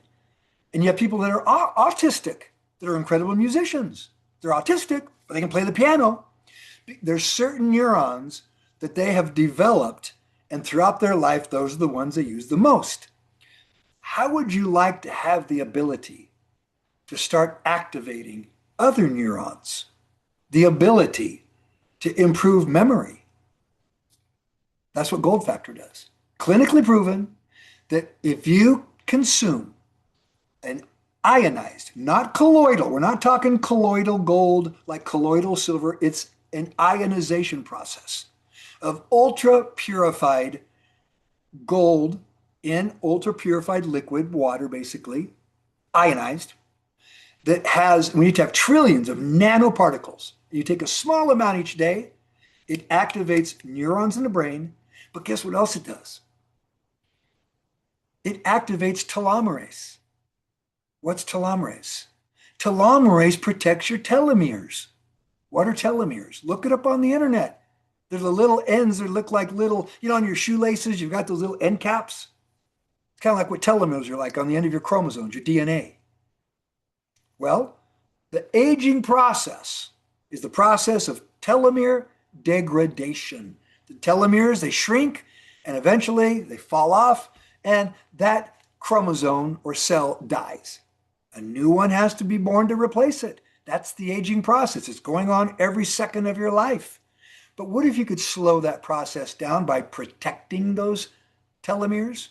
and you have people that are autistic that are incredible musicians. They're autistic, but they can play the piano. There's certain neurons that they have developed, and throughout their life, those are the ones they use the most. How would you like to have the ability to start activating other neurons? The ability to improve memory. That's what Gold Factor does. Clinically proven that if you consume an ionized, not colloidal, we're not talking colloidal gold like colloidal silver, it's an ionization process of ultra purified gold in ultra purified liquid water, basically, ionized, that has, when you have trillions of nanoparticles, you take a small amount each day, it activates neurons in the brain. But guess what else it does? It activates telomerase. What's telomerase? Telomerase protects your telomeres. What are telomeres? Look it up on the internet. There's the little ends that look like little, on your shoelaces, you've got those little end caps. It's kind of like what telomeres are like on the end of your chromosomes, your DNA. Well, the aging process is the process of telomere degradation. The telomeres, they shrink and eventually they fall off and that chromosome or cell dies. A new one has to be born to replace it. That's the aging process. It's going on every second of your life. But what if you could slow that process down by protecting those telomeres?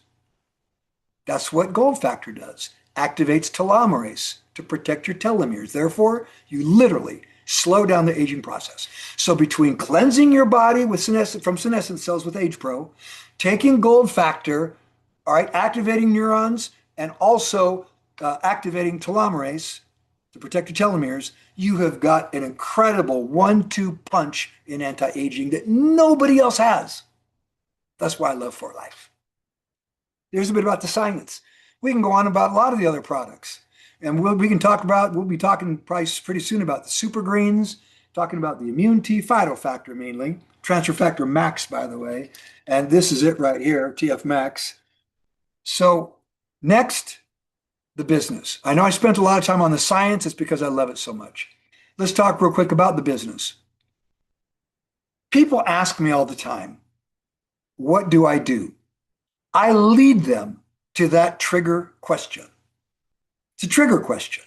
That's what Gold Factor does. Activates telomerase to protect your telomeres. Therefore, you literally slow down the aging process. So between cleansing your body with from senescent cells with Age Pro, taking Gold Factor, all right, activating neurons, and also activating telomerase to protect your telomeres, you have got an incredible 1-2 punch in anti-aging that nobody else has. That's why I love For Life. There's a bit about the science. We can go on about a lot of the other products. And we'll be talking probably pretty soon about the super greens, talking about the immune T, phytofactor mainly, transfer factor max, by the way. And this is it right here, TF max. So next, the business. I know I spent a lot of time on the science. It's because I love it so much. Let's talk real quick about the business. People ask me all the time, what do I do? I lead them to that trigger question. It's a trigger question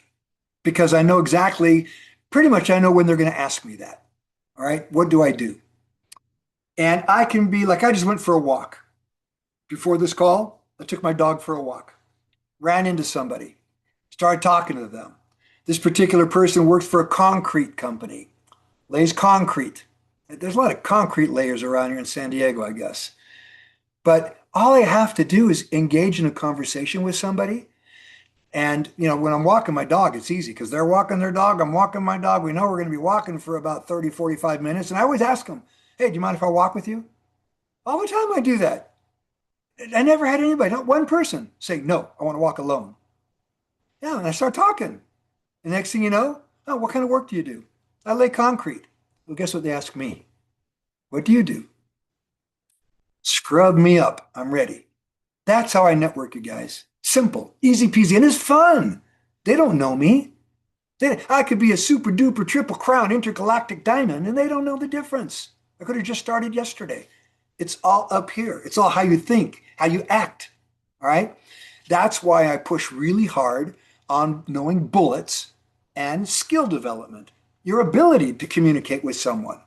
because I know exactly, pretty much I know when they're going to ask me that. All right, what do I do? And I can be like, I just went for a walk. Before this call, I took my dog for a walk, ran into somebody, started talking to them. This particular person works for a concrete company, lays concrete. There's a lot of concrete layers around here in San Diego, I guess. But all I have to do is engage in a conversation with somebody. And, when I'm walking my dog, it's easy because they're walking their dog. I'm walking my dog. We know we're going to be walking for about 30, 45 minutes. And I always ask them, hey, do you mind if I walk with you? All the time I do that. I never had anybody, not one person, say, no, I want to walk alone. Yeah, and I start talking. The next thing you know, oh, what kind of work do you do? I lay concrete. Well, guess what they ask me? What do you do? Scrub me up. I'm ready. That's how I network, you guys. Simple, easy peasy, and it's fun. They don't know me. I could be a super duper triple crown intergalactic diamond, and they don't know the difference. I could have just started yesterday. It's all up here. It's all how you think, how you act. All right. That's why I push really hard on knowing bullets and skill development, your ability to communicate with someone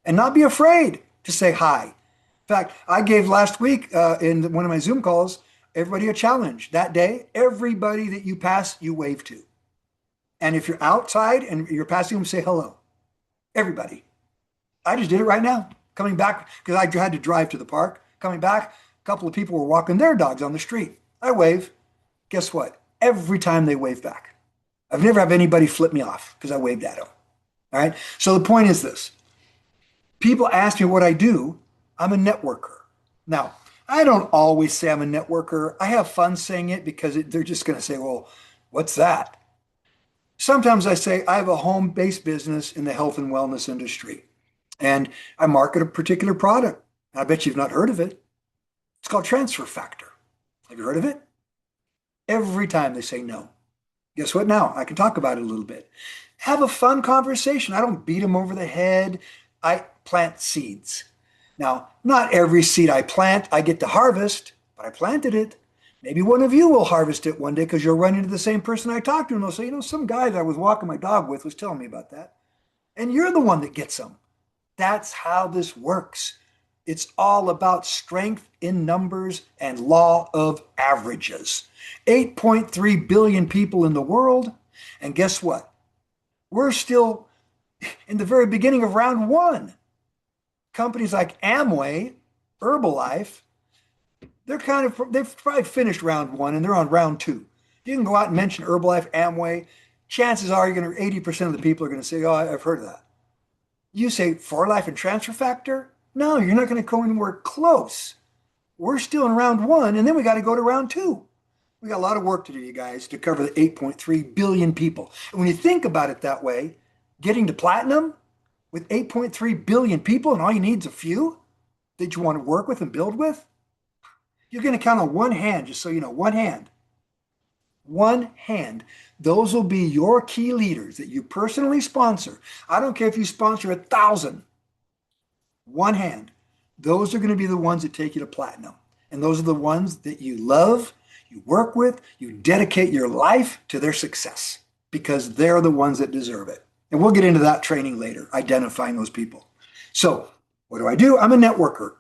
and not be afraid to say hi. In fact, I gave last week in one of my Zoom calls, everybody a challenge. That day, everybody that you pass, you wave to. And if you're outside and you're passing them, say hello. Everybody. I just did it right now. Coming back, because I had to drive to the park. Coming back, a couple of people were walking their dogs on the street. I wave. Guess what? Every time they wave back. I've never had anybody flip me off because I waved at them. All right? So the point is this. People ask me what I do. I'm a networker. Now, I don't always say I'm a networker. I have fun saying it because they're just going to say, well, what's that? Sometimes I say I have a home-based business in the health and wellness industry, and I market a particular product. I bet you've not heard of it. It's called transfer factor. Have you heard of it? Every time they say no. Guess what now? I can talk about it a little bit. Have a fun conversation. I don't beat them over the head. I plant seeds. Now, not every seed I plant I get to harvest, but I planted it. Maybe one of you will harvest it one day because you'll run into the same person I talked to and they'll say, some guy that I was walking my dog with was telling me about that. And you're the one that gets them. That's how this works. It's all about strength in numbers and law of averages. 8.3 billion people in the world. And guess what? We're still in the very beginning of round one. Companies like Amway, Herbalife, they've probably finished round one and they're on round two. You can go out and mention Herbalife, Amway. Chances are 80% of the people are going to say, oh, I've heard of that. You say For Life and Transfer Factor? No, you're not going to go anywhere close. We're still in round one, and then we got to go to round two. We got a lot of work to do, you guys, to cover the 8.3 billion people. And when you think about it that way, getting to platinum with 8.3 billion people, and all you need is a few that you want to work with and build with, you're going to count on one hand, just so you know, one hand. One hand. Those will be your key leaders that you personally sponsor. I don't care if you sponsor 1,000. One hand. Those are going to be the ones that take you to platinum. And those are the ones that you love, you work with, you dedicate your life to their success because they're the ones that deserve it. And we'll get into that training later, identifying those people. So what do? I'm a networker.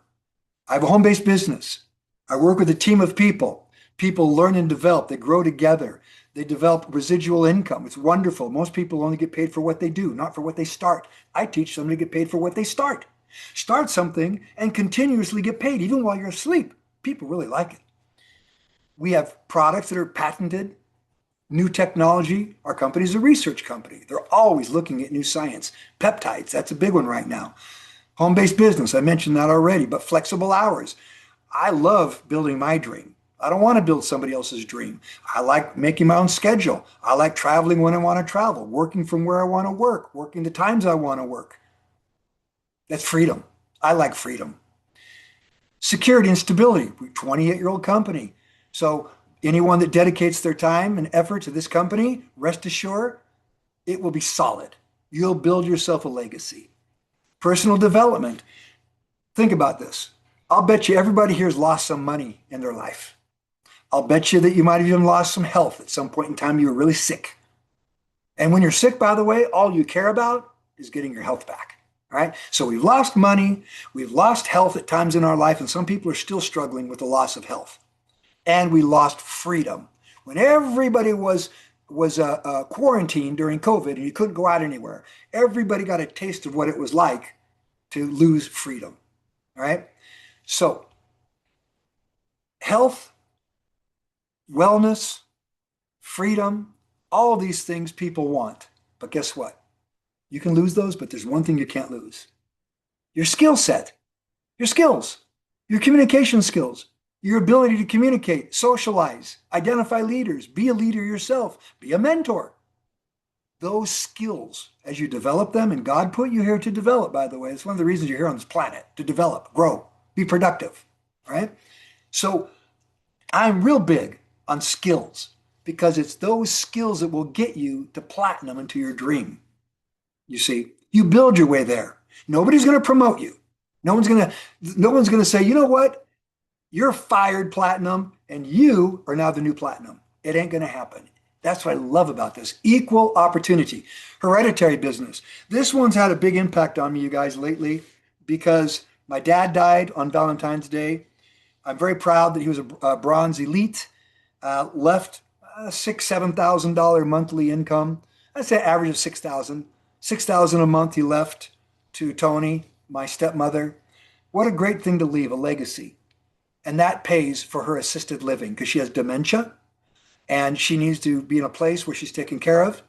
I have a home-based business. I work with a team of people. People learn and develop. They grow together. They develop residual income. It's wonderful. Most people only get paid for what they do, not for what they start. I teach them to get paid for what they start. Start something and continuously get paid, even while you're asleep. People really like it. We have products that are patented, new technology. Our company is a research company. They're always looking at new science. Peptides, that's a big one right now. Home-based business, I mentioned that already, but flexible hours. I love building my dream. I don't want to build somebody else's dream. I like making my own schedule. I like traveling when I want to travel, working from where I want to work, working the times I want to work. That's freedom. I like freedom. Security and stability. We're a 28-year-old company. So anyone that dedicates their time and effort to this company, rest assured, it will be solid. You'll build yourself a legacy. Personal development. Think about this. I'll bet you everybody here has lost some money in their life. I'll bet you that you might have even lost some health at some point in time. You were really sick. And when you're sick, by the way, all you care about is getting your health back. All right? So we've lost money, we've lost health at times in our life, and some people are still struggling with the loss of health. And we lost freedom. When everybody was quarantined during COVID and you couldn't go out anywhere, everybody got a taste of what it was like to lose freedom. All right? So health, wellness, freedom, all these things people want. But guess what? You can lose those, but there's one thing you can't lose. Your skill set, your skills, your communication skills, your ability to communicate, socialize, identify leaders, be a leader yourself, be a mentor. Those skills, as you develop them, and God put you here to develop, by the way, it's one of the reasons you're here on this planet, to develop, grow, be productive, right? So I'm real big on skills because it's those skills that will get you to platinum and to your dream. You see, you build your way there. Nobody's going to promote you. No one's going to say, you know what? You're fired, platinum, and you are now the new platinum. It ain't going to happen. That's what I love about this. Equal opportunity. Hereditary business. This one's had a big impact on me, you guys, lately because my dad died on Valentine's Day. I'm very proud that he was a bronze elite, left $6,000, $7,000 monthly income. I'd say average of $6,000. $6,000 a month he left to Tony, my stepmother. What a great thing to leave, a legacy. And that pays for her assisted living because she has dementia and she needs to be in a place where she's taken care of.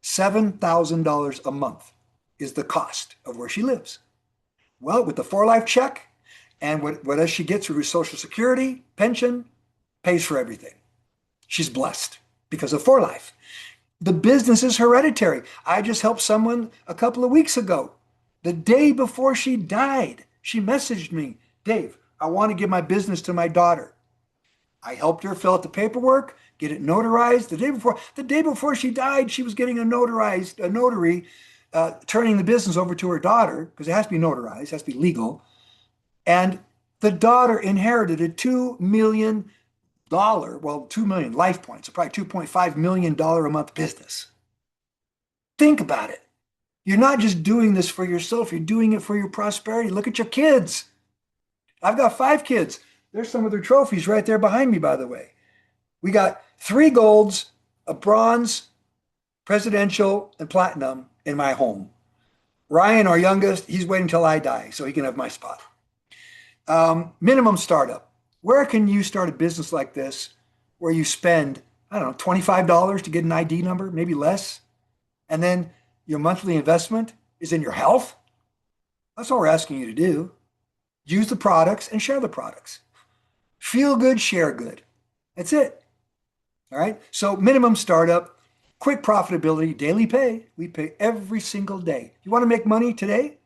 $7,000 a month is the cost of where she lives. Well, with the For Life check and what she gets through her Social Security, pension, pays for everything. She's blessed because of For Life. The business is hereditary. I just helped someone a couple of weeks ago. The day before she died, she messaged me, Dave, I want to give my business to my daughter. I helped her fill out the paperwork, get it notarized. The day before she died, she was getting a notary, turning the business over to her daughter because it has to be notarized, it has to be legal. And the daughter inherited a $2 million, well, 2 million life points, so probably $2.5 million a month business. Think about it. You're not just doing this for yourself, you're doing it for your prosperity. Look at your kids. I've got 5 kids. There's some of their trophies right there behind me, by the way. We got 3 golds, a bronze, presidential, and platinum in my home. Ryan, our youngest, he's waiting until I die so he can have my spot. Minimum startup. Where can you start a business like this where you spend, I don't know, $25 to get an ID number, maybe less? And then your monthly investment is in your health? That's all we're asking you to do. Use the products and share the products. Feel good, share good. That's it. All right. So minimum startup, quick profitability, daily pay. We pay every single day. You want to make money today?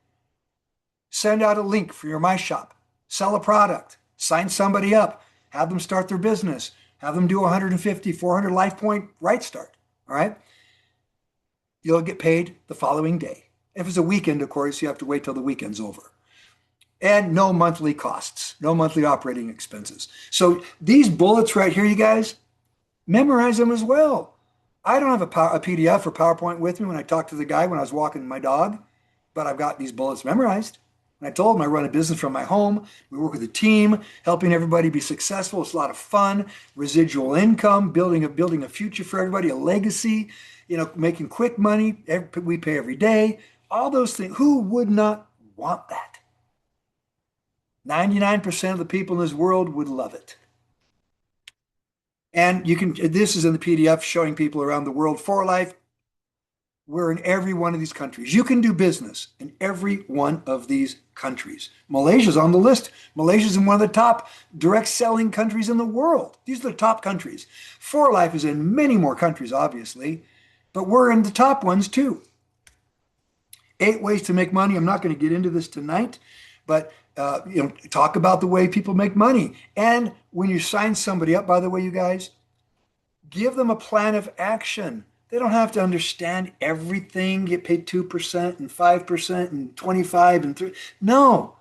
Send out a link for your My Shop. Sell a product. Sign somebody up. Have them start their business. Have them do 150, 400 life point right start. All right. You'll get paid the following day. If it's a weekend, of course, you have to wait till the weekend's over. And no monthly costs, no monthly operating expenses. So these bullets right here, you guys, memorize them as well. I don't have a PDF or PowerPoint with me when I talked to the guy when I was walking my dog, but I've got these bullets memorized. And I told him I run a business from my home. We work with a team, helping everybody be successful. It's a lot of fun, residual income, building a future for everybody, a legacy, making quick money. We pay every day, all those things. Who would not want that? 99% of the people in this world would love it. And this is in the PDF showing people around the world for life. We're in every one of these countries. You can do business in every one of these countries. Malaysia's on the list. Malaysia's in one of the top direct selling countries in the world. These are the top countries. For life is in many more countries, obviously, but we're in the top ones too. 8 ways to make money. I'm not going to get into this tonight, but talk about the way people make money. And when you sign somebody up, by the way, you guys, give them a plan of action. They don't have to understand everything, get paid 2% and 5% and 25 and 3. No.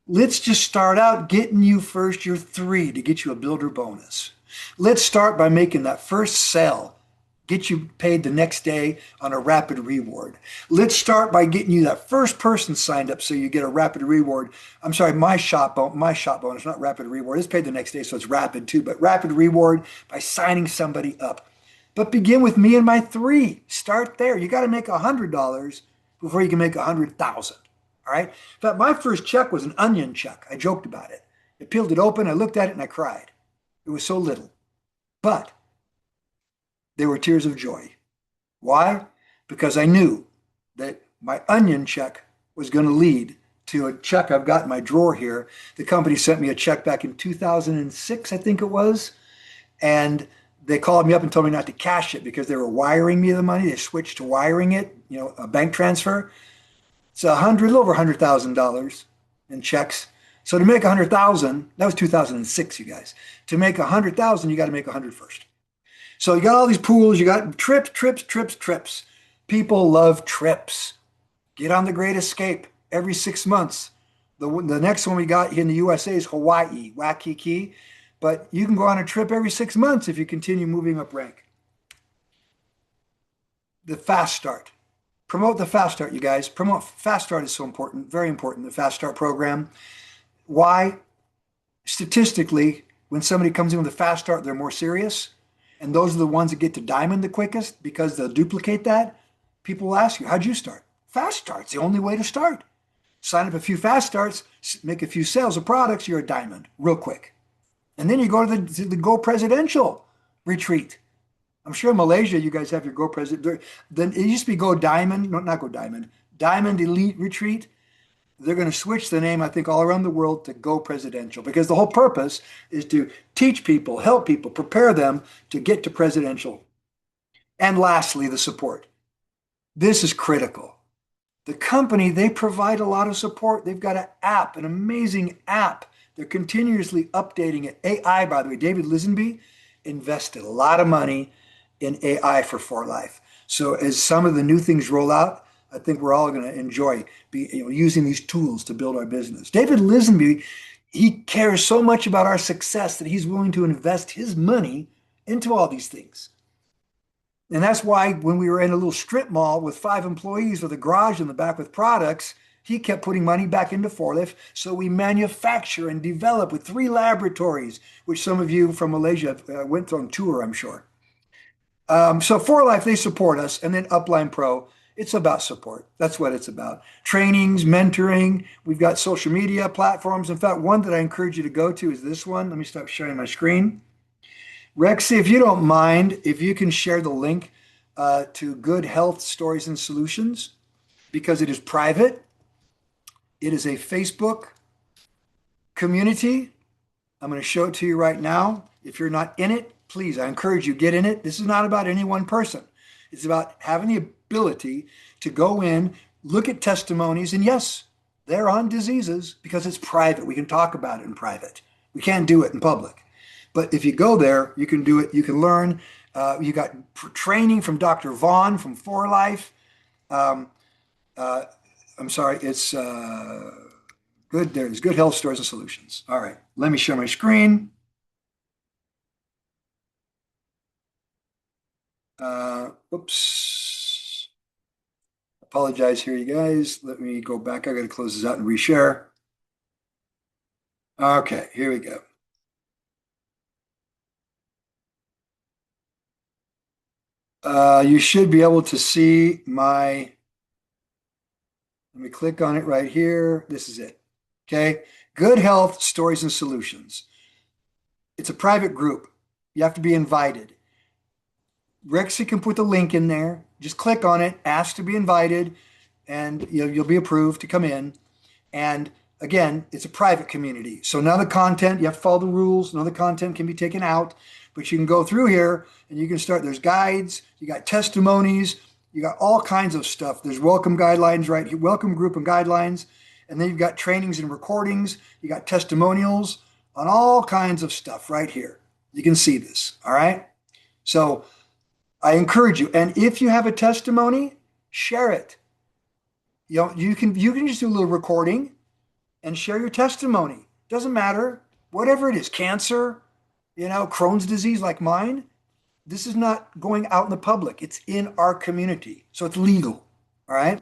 Let's just start out getting you first your 3 to get you a builder bonus. Let's start by making that first sale, get you paid the next day on a rapid reward. Let's start by getting you that first person signed up so you get a rapid reward. I'm sorry, my shop bonus, not rapid reward. It's paid the next day, so it's rapid too, but rapid reward by signing somebody up. But begin with me and my 3. Start there. You got to make $100 before you can make 100,000. All right. In fact, my first check was an onion check. I joked about it. I peeled it open. I looked at it and I cried. It was so little, but they were tears of joy. Why? Because I knew that my onion check was going to lead to a check I've got in my drawer here. The company sent me a check back in 2006, I think it was, and they called me up and told me not to cash it because they were wiring me the money. They switched to wiring it, a bank transfer. It's a little over $100,000 in checks. So to make 100,000, that was 2006, you guys. To make 100,000, you got to make 100 first. So you got all these pools, you got trips. People love trips. Get on the Great Escape every 6 months. The next one we got in the USA is Hawaii, Waikiki. But you can go on a trip every 6 months if you continue moving up rank. The fast start. Promote the fast start, you guys. Promote fast start is so important, very important, the fast start program. Why? Statistically, when somebody comes in with a fast start, they're more serious. And those are the ones that get to diamond the quickest because they'll duplicate that. People will ask you, how'd you start? Fast start's the only way to start. Sign up a few fast starts, make a few sales of products, you're a diamond real quick. And then you go to the Go Presidential retreat. I'm sure in Malaysia you guys have your Go President. Then it used to be Go Diamond, no, not Go Diamond, Diamond Elite Retreat. They're going to switch the name, I think, all around the world to Go Presidential because the whole purpose is to teach people, help people, prepare them to get to presidential. And lastly, the support. This is critical. The company, they provide a lot of support. They've got an amazing app They're continuously updating it. AI, by the way, David Lisenby invested a lot of money in AI for life. So as some of the new things roll out, I think we're all going to enjoy using these tools to build our business. David Lisenby, he cares so much about our success that he's willing to invest his money into all these things. And that's why when we were in a little strip mall with 5 employees with a garage in the back with products, he kept putting money back into Forlift. So we manufacture and develop with 3 laboratories, which some of you from Malaysia went on tour, I'm sure. So For Life, they support us. And then Upline Pro, it's about support. That's what it's about. Trainings, mentoring. We've got social media platforms. In fact, one that I encourage you to go to is this one. Let me stop sharing my screen. Rexy, if you don't mind, if you can share the link to Good Health Stories and Solutions, because it is private. It is a Facebook community. I'm going to show it to you right now. If you're not in it, please, I encourage you, get in it. This is not about any one person. It's about having the ability to go in, look at testimonies, and yes, they're on diseases because it's private. We can talk about it in private. We can't do it in public. But if you go there, you can do it. You can learn. You got training from Dr. Vaughn from For Life. I'm sorry, it's good. There's Good Health Stories and Solutions. All right, let me share my screen. Oops. Apologize here, you guys. Let me go back. I got to close this out and reshare. Okay, here we go. You should be able to see my, let me click on it right here. This is it. Okay. Good Health Stories and Solutions. It's a private group. You have to be invited. Rexy can put the link in there. Just click on it, ask to be invited, and you'll be approved to come in. And again, it's a private community. So none of the content, you have to follow the rules. None of the content can be taken out, but you can go through here and you can start. There's guides, you got testimonies, you got all kinds of stuff. There's welcome guidelines right here, welcome group and guidelines. And then you've got trainings and recordings. You got testimonials on all kinds of stuff right here. You can see this. All right. So I encourage you. And if you have a testimony, share it. You can just do a little recording and share your testimony. Doesn't matter. Whatever it is, cancer, Crohn's disease like mine. This is not going out in the public. It's in our community. So it's legal. All right.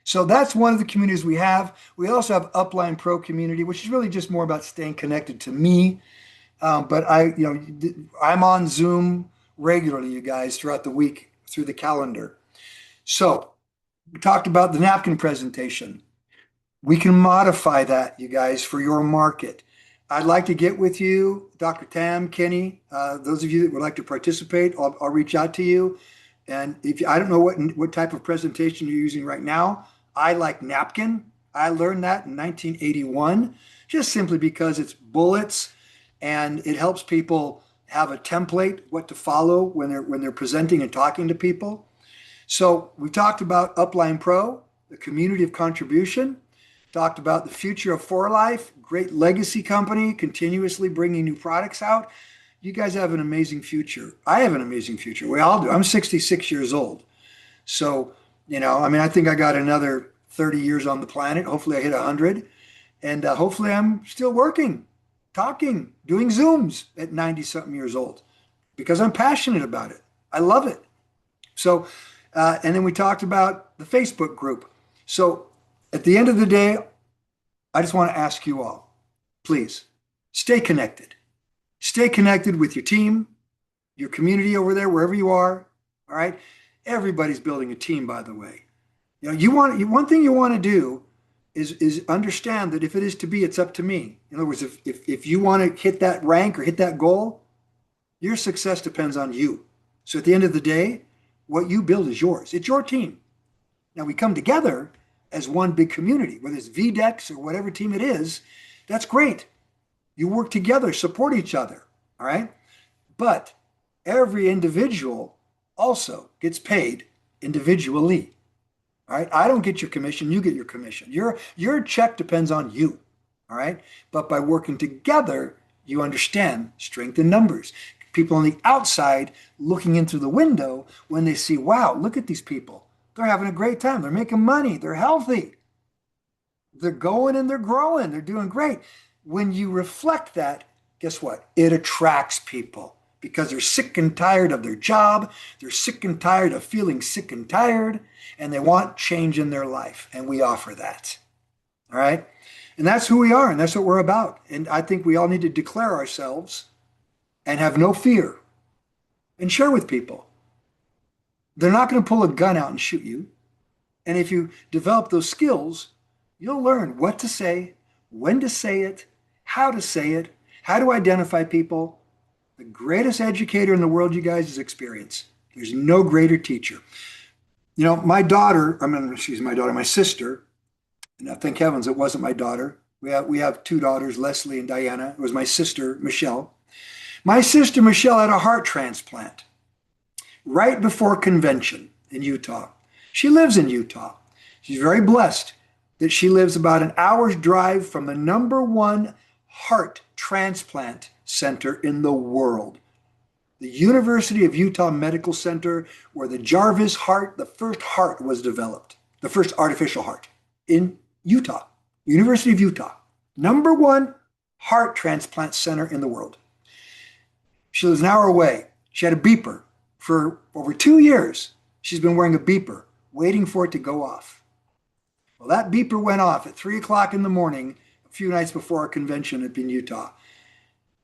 So that's one of the communities we have. We also have Upline Pro community, which is really just more about staying connected to me. But I'm on Zoom regularly, you guys, throughout the week through the calendar. So we talked about the napkin presentation. We can modify that, you guys, for your market. I'd like to get with you, Dr. Tam, Kenny, those of you that would like to participate, I'll reach out to you. And I don't know what type of presentation you're using right now. I like napkin. I learned that in 1981, just simply because it's bullets and it helps people have a template, what to follow when they're presenting and talking to people. So we talked about Upline Pro, the community of contribution, talked about the future of For Life, great legacy company, continuously bringing new products out. You guys have an amazing future. I have an amazing future. We all do. I'm 66 years old. So, I think I got another 30 years on the planet. Hopefully I hit 100. And hopefully I'm still working, talking, doing Zooms at 90-something years old because I'm passionate about it. I love it. So, and then we talked about the Facebook group. So at the end of the day, I just want to ask you all, please stay connected. Stay connected with your team, your community over there, wherever you are. All right. Everybody's building a team, by the way. One thing you want to do is understand that if it is to be, it's up to me. In other words, if you want to hit that rank or hit that goal, your success depends on you. So at the end of the day, what you build is yours. It's your team. Now we come together as one big community, whether it's VDEX or whatever team it is. That's great. You work together, support each other. All right. But every individual also gets paid individually. All right. I don't get your commission. You get your commission. Your check depends on you. All right. But by working together, you understand strength in numbers. People on the outside looking in through the window, when they see, wow, look at these people. They're having a great time. They're making money. They're healthy. They're going and they're growing. They're doing great. When you reflect that, guess what? It attracts people because they're sick and tired of their job. They're sick and tired of feeling sick and tired, and they want change in their life. And we offer that. All right. And that's who we are, and that's what we're about. And I think we all need to declare ourselves and have no fear and share with people. They're not going to pull a gun out and shoot you. And if you develop those skills, you'll learn what to say, when to say it, how to identify people. The greatest educator in the world, you guys, is experience. There's no greater teacher. You know, my sister, and thank heavens it wasn't my daughter. We have two daughters, Leslie and Diana. It was my sister, Michelle. My sister, Michelle, had a heart transplant right before convention in Utah. She lives in Utah. She's very blessed that she lives about an hour's drive from the #1 heart transplant center in the world, the University of Utah Medical Center, where the Jarvis heart, the first heart, was developed, the first artificial heart in Utah, University of Utah, #1 heart transplant center in the world. She lives an hour away. She had a beeper for over 2 years. She's been wearing a beeper, waiting for it to go off. Well, that beeper went off at 3 o'clock in the morning, a few nights before our convention up in Utah.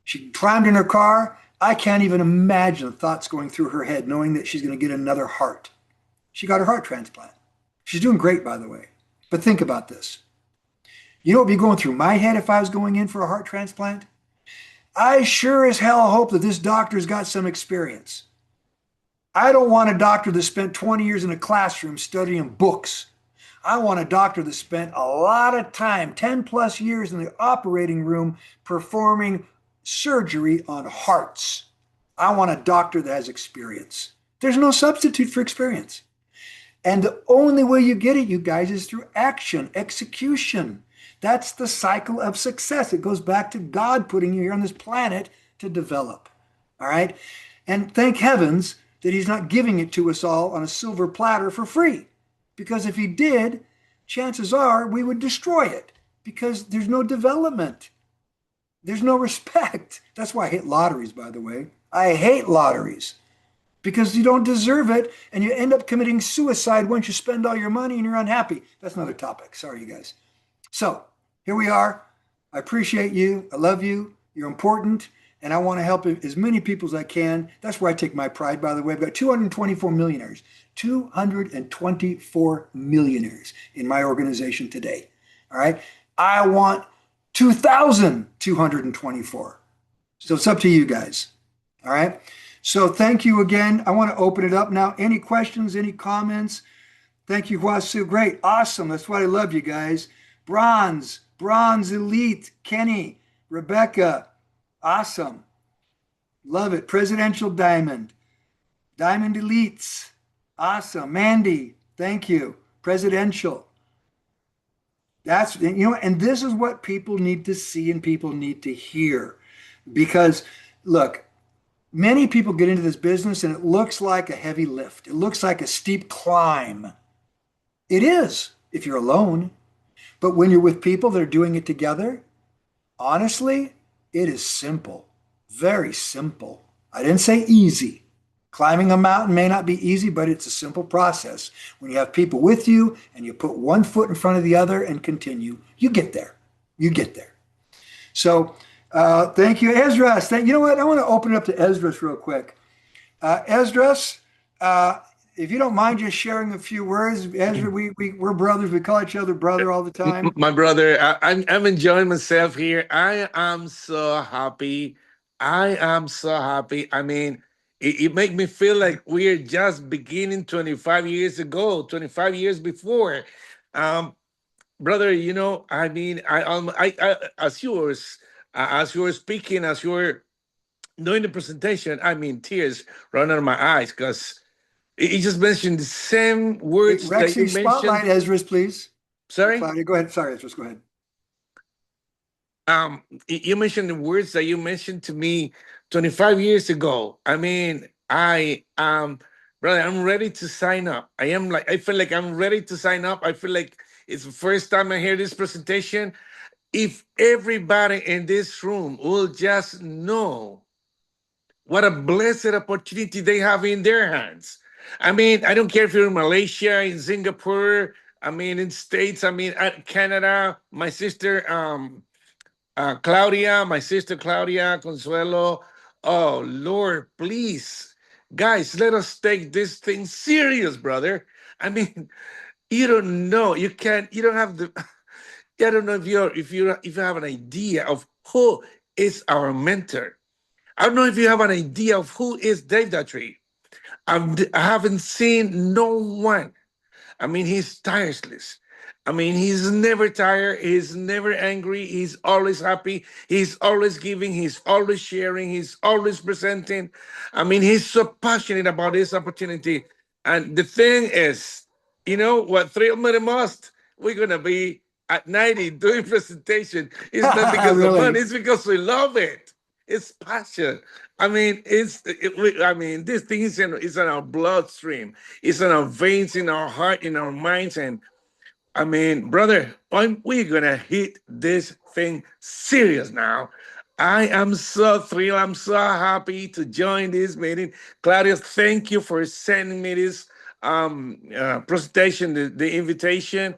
She climbed in her car. I can't even imagine the thoughts going through her head, knowing that she's going to get another heart. She got her heart transplant. She's doing great, by the way. But think about this. You know what would be going through my head if I was going in for a heart transplant? I sure as hell hope that this doctor's got some experience. I don't want a doctor that spent 20 years in a classroom studying books. I want a doctor that spent a lot of time, 10 plus years in the operating room performing surgery on hearts. I want a doctor that has experience. There's no substitute for experience. And the only way you get it, you guys, is through action, execution. That's the cycle of success. It goes back to God putting you here on this planet to develop. All right? And thank heavens that he's not giving it to us all on a silver platter for free. Because if he did, chances are we would destroy it because there's no development. There's no respect. That's why I hate lotteries, by the way. I hate lotteries because you don't deserve it and you end up committing suicide once you spend all your money and you're unhappy. That's another topic. Sorry, you guys. So here we are. I appreciate you. I love you. You're important. And I want to help as many people as I can. That's where I take my pride, by the way. I've got 224 millionaires. 224 millionaires in my organization today. All right. I want 2,224. So it's up to you guys. All right. So thank you again. I want to open it up now. Any questions, any comments? Thank you, Huasu. Great. Awesome. That's why I love you guys. Bronze Elite, Kenny, Rebecca. Awesome. Love it. Presidential Diamond. Diamond Elites. Awesome. Mandy, thank you. Presidential. That's, and this is what people need to see and people need to hear. Because, look, many people get into this business and it looks like a heavy lift. It looks like a steep climb. It is if you're alone. But when you're with people that are doing it together, honestly, it is simple. Very simple. I didn't say easy. Climbing a mountain may not be easy, but it's a simple process. When you have people with you and you put one foot in front of the other and continue, you get there. You get there. So thank you, Esdras. You know what? I want to open it up to Esdras real quick. Esdras, if you don't mind just sharing a few words. Esdras, we're brothers. We call each other brother all the time. My brother, I'm enjoying myself here. I am so happy. I am so happy. I mean, it makes me feel like we're just beginning 25 years ago, 25 years before. Um, Brother, I mean, as you were speaking, as you were doing the presentation, I mean, tears run out of my eyes because you just mentioned the same words that Rexy, you spotlight mentioned. Esdras, please. Sorry? Go ahead. Sorry, Esdras, go ahead. You mentioned the words that you mentioned to me 25 years ago. I mean, I brother, I'm ready to sign up. I feel like I'm ready to sign up. I feel like it's the first time I hear this presentation. If everybody in this room will just know what a blessed opportunity they have in their hands. I mean, I don't care if you're in Malaysia, in Singapore, I mean, in States, I mean, Canada, my sister, Claudia, my sister Claudia, Consuelo. Oh, Lord, please. Guys, let us take this thing serious, brother. I mean, you don't know. You can't, you don't have the, I don't know if you have an idea of who is our mentor. I don't know if you have an idea of who is Dave Daughtrey. I haven't seen no one. I mean, he's tireless. I mean, he's never tired. He's never angry. He's always happy. He's always giving. He's always sharing. He's always presenting. I mean, he's so passionate about this opportunity. And the thing is, you know what thrilled me the most? We're going to be at 90 doing presentation. It's not because of Really? money. It's because we love it. It's passion. I mean, I mean, this thing is in our bloodstream. It's in our veins, in our heart, in our minds. And I mean, brother, we're going to hit this thing serious now. I am so thrilled. I'm so happy to join this meeting. Claudius, thank you for sending me this presentation, the invitation.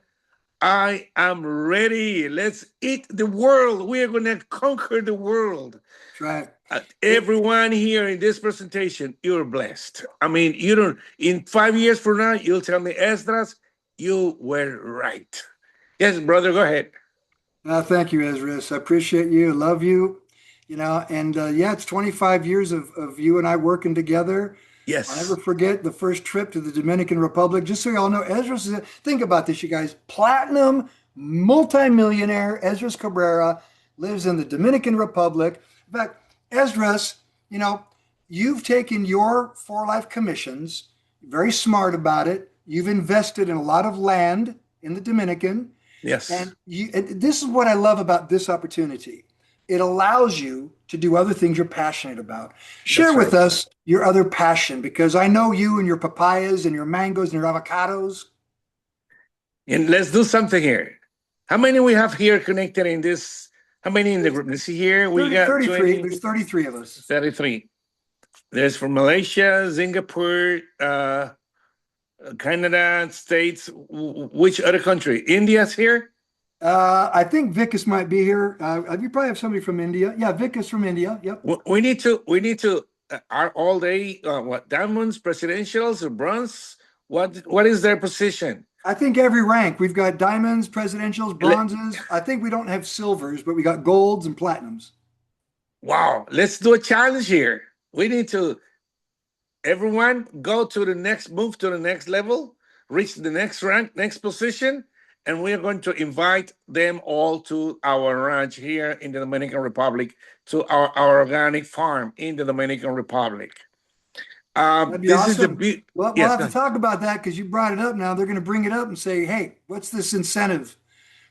I am ready. Let's eat the world. We are going to conquer the world. That's right. Everyone here in this presentation, you're blessed. I mean, you don't, in 5 years from now, you'll tell me, Esdras, you were right. Yes, brother, go ahead. Thank you, Esdras. I appreciate you. Love you. And yeah, it's 25 years of you and I working together. I'll never Yes. forget the first trip to the Dominican Republic. Just so you all know, Esdras think about this, you guys. Platinum multimillionaire Esdras Cabrera lives in the Dominican Republic. In fact, Esdras, you've taken your For Life commissions, very smart about it. You've invested in a lot of land in the Dominican. Yes. And this is what I love about this opportunity. It allows you to do other things you're passionate about. Share That's with right. us your other passion because I know you and your papayas and your mangoes and your avocados. And let's do something here. How many we have here connected in this? How many in the There's group? Let's see here. We 30, got 33. 20, There's 33 of us. 33. There's from Malaysia, Singapore, Canada, States. Which other country? India's here? I think Vikas might be here. You probably have somebody from India. Yeah, Vikas from India. Yep. We need to are all they what diamonds, presidentials or bronze? What is their position? I think every rank. We've got diamonds, presidentials, Le- bronzes. I think we don't have silvers, but we got golds and platinums. wow, let's do a challenge here. We need to everyone go to the next move to the next level, reach the next rank, next position, and we are going to invite them all to our ranch here in the Dominican Republic, to our organic farm in the Dominican Republic. That'd be This is the awesome. big Well, we'll yes. have Go to ahead. talk about that because you brought it up now. They're going to bring it up and say, hey, what's this incentive?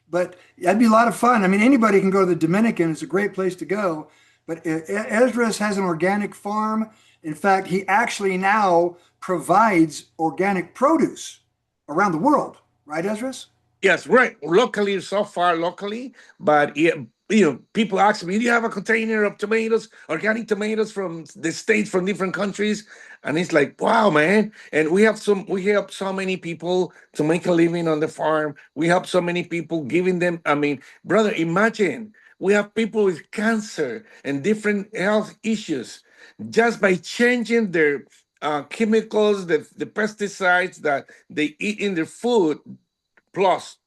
But that'd be a lot of fun. I mean, anybody can go to the Dominican. It's a great place to go. But Esdras has an organic farm. In fact, he actually now provides organic produce around the world. Right, Esdras? Yes, right. Locally, so far locally, but yeah, people ask me, "Do you have a container of tomatoes, organic tomatoes from the states, from different countries?" And it's like, wow, man! And we help so many people to make a living on the farm. We help so many people, giving them. I mean, brother, imagine we have people with cancer and different health issues just by changing their chemicals, the pesticides that they eat in their food plus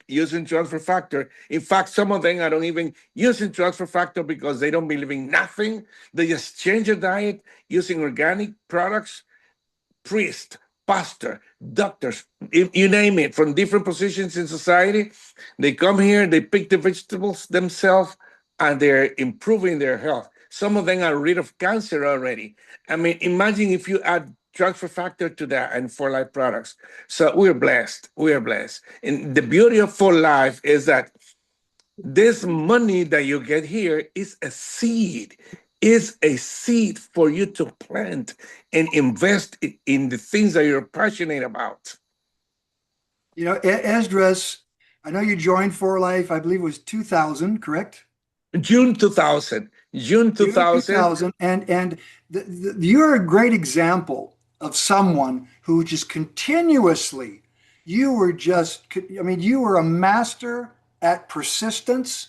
using transfer factor. In fact, some of them are not even using transfer factor because they don't believe in nothing. They just change their diet using organic products, priest, pastor, doctors, you name it, from different positions in society. They come here, they pick the vegetables themselves, and they're improving their health. Some of them are rid of cancer already. I mean, imagine if you add transfer factor to that and for life products. So we're blessed. We are blessed. And the beauty of for life is that This money that you get here is a seed for you to plant and invest in the things that you're passionate about. You know, Esdras, I know you joined For Life, I believe it was 2000, correct? June 2000. June June 2000. 2000. And you're a great example of someone who just continuously, you were just, I mean, you were a master at persistence,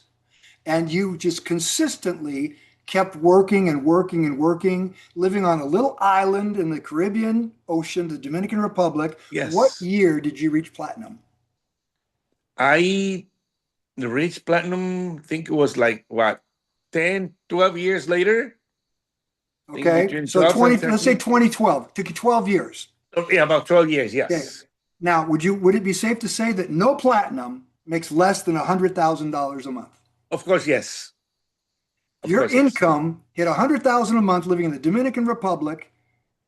and you just consistently kept working and working and working, living on a little island in the Caribbean Ocean, the Dominican Republic. What Yes. year did you reach platinum? I reached platinum, I think it was like what, 10, 12 years later? I think Okay, between so 12 and 20, let's say 13. 2012. It took you 12 years. Oh, yeah, about 12 years, Okay. yes. Now, would it be safe to say that no platinum makes less than $100,000 a month? Of course, yes. Of Your course, yes. income hit 100,000 a month living in the Dominican Republic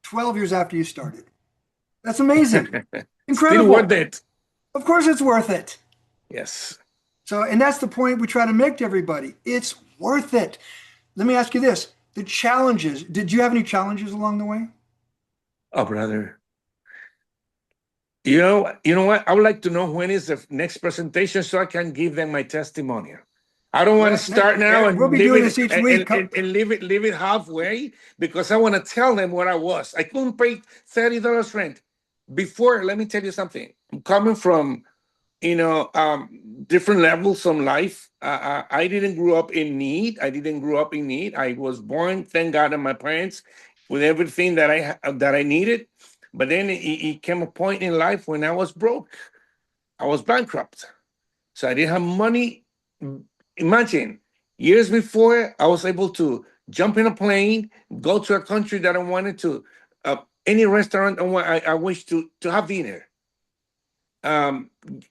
12 years after you started. That's amazing. Still worth Incredible. it. Of course it's worth it. Yes. So, and that's the point we try to make to everybody. It's worth it. Let me ask you this. The challenges, did you have any challenges along the way? Oh, brother. You know what? I would like to know when is the next presentation so I can give them my testimonial. I don't want to Well, start now we'll and be leave doing it this each week. and leave it halfway because I want to tell them what I was. I couldn't pay $30 rent before. Let me tell you something. I'm coming from different levels of life. I didn't grow up in need. I didn't grow up in need. I was born, thank God, and my parents with everything that I needed. But then it came a point in life when I was broke. I was bankrupt, so I didn't have money. Imagine years before, I was able to jump in a plane, go to a country that I wanted to, any restaurant I wish to have dinner,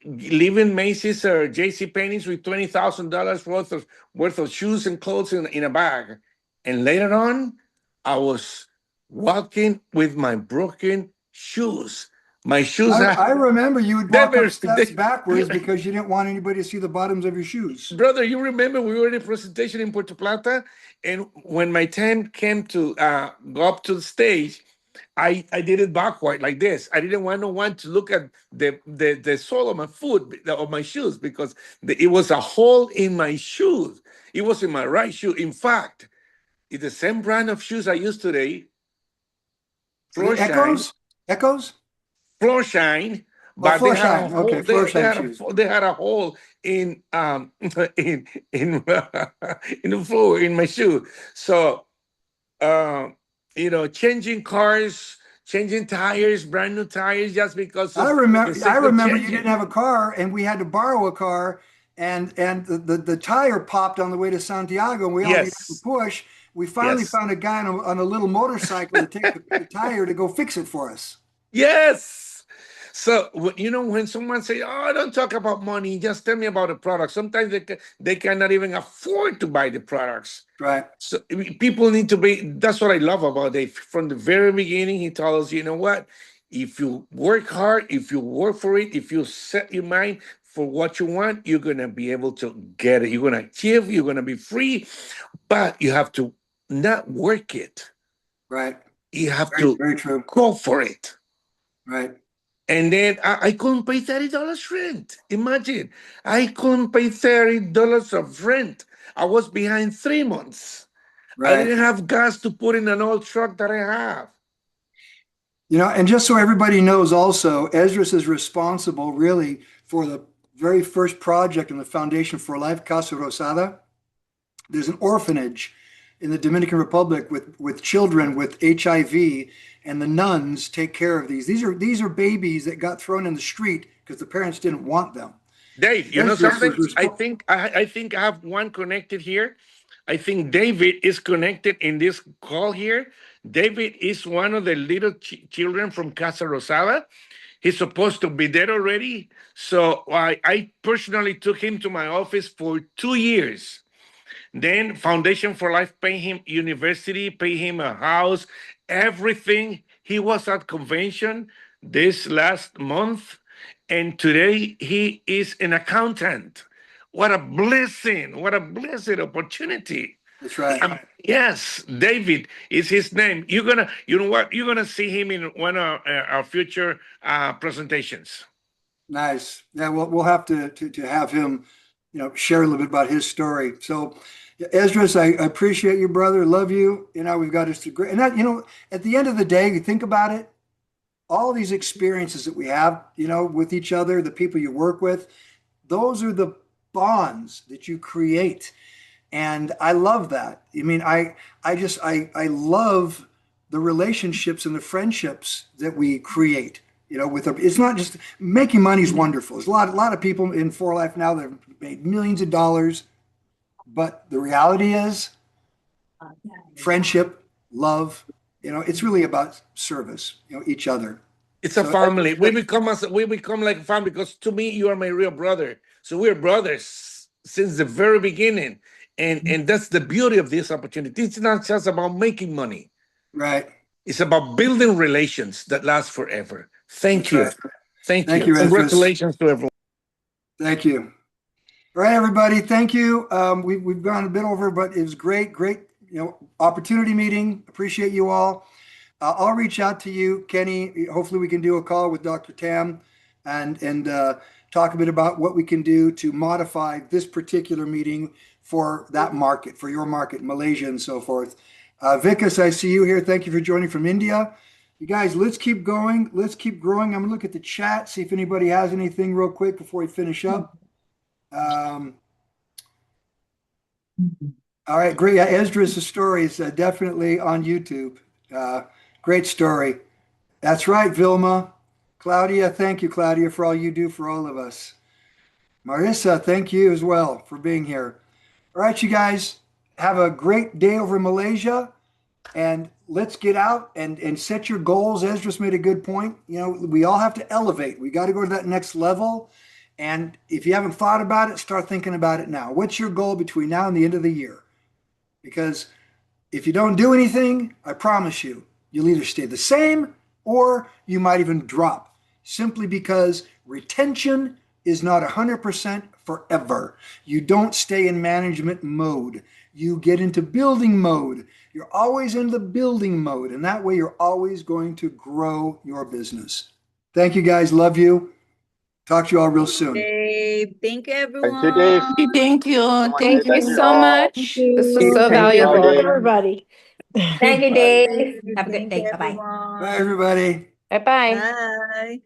leaving Macy's or J.C. Penney's with $20,000 worth of shoes and clothes in a bag, and later on, I was walking with my broken shoes. My shoes I are remember you would they walk up were steps backwards because you didn't want anybody to see the bottoms of your shoes. brother. You remember we were in a presentation in Puerto Plata, and when my time came to go up to the stage, I did it backward like this. I didn't want no one to look at the sole of my foot of my shoes because it was a hole in my shoes. It was in my right shoe. In fact, it's the same brand of shoes I use today, Are they Floor Shine, Echoes? Echoes? Floor Shine, Oh, but they floor had a shine. hole. Okay, floor shine shoes. They had a hole in in in in the floor in my shoe. So uh, changing cars, changing tires, brand new tires, just because I of the remember. I sake of remember you didn't changing. have a car, and we had to borrow a car, and the tire popped on the way to Santiago, and we all needed to Yes, push. We finally yes, found a guy on a little motorcycle to take the tire to go fix it for us. yes. So when someone say, "Oh, don't talk about money, just tell me about the product," sometimes they cannot even afford to buy the products. Right. So people need to be. That's what I love about it. From the very beginning, he tells us, you know what? If you work hard, if you work for it, if you set your mind for what you want, you're gonna be able to get it. You're gonna achieve. You're gonna be free, but you have to not work it. Right. You have Very, to very true. go for it. Right. And then I couldn't pay $30 rent. Imagine, I couldn't pay $30 of rent. I was behind 3 months. I Right. didn't have gas to put in an old truck that I have. You know, and just so everybody knows also, Esdras is responsible really for the very first project in the Foundation for Life, Casa Rosada. There's an orphanage in the Dominican Republic with children with HIV, and the nuns take care of these. These are babies that got thrown in the street because the parents didn't want them. Dave, you know Esdras was something? responsible. I think I have one connected here. I think David is connected in this call here. David is one of the little children from Casa Rosada. He's supposed to be dead already. So I personally took him to my office for 2 years. Then Foundation for Life pay him university, pay him a house, everything. He was at convention this last month, and today he is an accountant What a blessing! What a blessed opportunity! That's right. Yes, David is his name. You know what? You're gonna see him in one of our future presentations. Nice. Yeah, we'll have to have him, share a little bit about his story. So, Esdras, I appreciate you, brother. Love you. We've got just a great, and that, at the end of the day, you think about it, all these experiences that we have, with each other, the people you work with, those are the bonds that you create. And I love that. I mean, I love the relationships and the friendships that we create. It's not just making money is wonderful. There's a lot of people in For Life now that have made millions of dollars, but the reality is friendship, love. It's really about service. Each other. It's a So family. We become like a family because to me you are my real brother. So we're brothers since the very beginning, and that's the beauty of this opportunity. It's not just about making money. right. It's about building relations that last forever. Thank That's you. right. Thank Thank you. you, Esdras. Congratulations to everyone. Thank you. All right, everybody. Thank you. We've gone a bit over, but it was great, opportunity meeting. Appreciate you all. I'll reach out to you, Kenny. Hopefully, we can do a call with Dr. Tam and talk a bit about what we can do to modify this particular meeting for that market, for your market, Malaysia, and so forth. Vikas, I see you here. Thank you for joining from India. You guys, let's keep going. Let's keep growing. I'm gonna look at the chat, see if anybody has anything real quick before we finish up. All right, great. Yeah, Esdras' story is definitely on YouTube. Great story. That's right, Vilma. Claudia, thank you, Claudia, for all you do for all of us. Marissa, thank you as well for being here. All right, you guys, have a great day over in Malaysia, and let's get out and set your goals. Esdras made a good point. We all have to elevate. We got to go to that next level. And if you haven't thought about it, start thinking about it now. What's your goal between now and the end of the year? Because if you don't do anything, I promise you, you'll either stay the same or you might even drop, simply because retention is not 100% forever. You don't stay in management mode. You get into building mode. You're always in the building mode, and that way you're always going to grow your business. Thank you, guys. Love you. Talk to you all real soon. Dave. Thank you, everyone. Thank you, Dave. Thank you. Someone Thank say you thank you so all. much. This was you. so Thank you. Bye, valuable, Dave. everybody. Thank you, Bye. Dave. Have a good Thank day. you, Bye-bye. everyone. Bye, everybody. Bye-bye. Bye.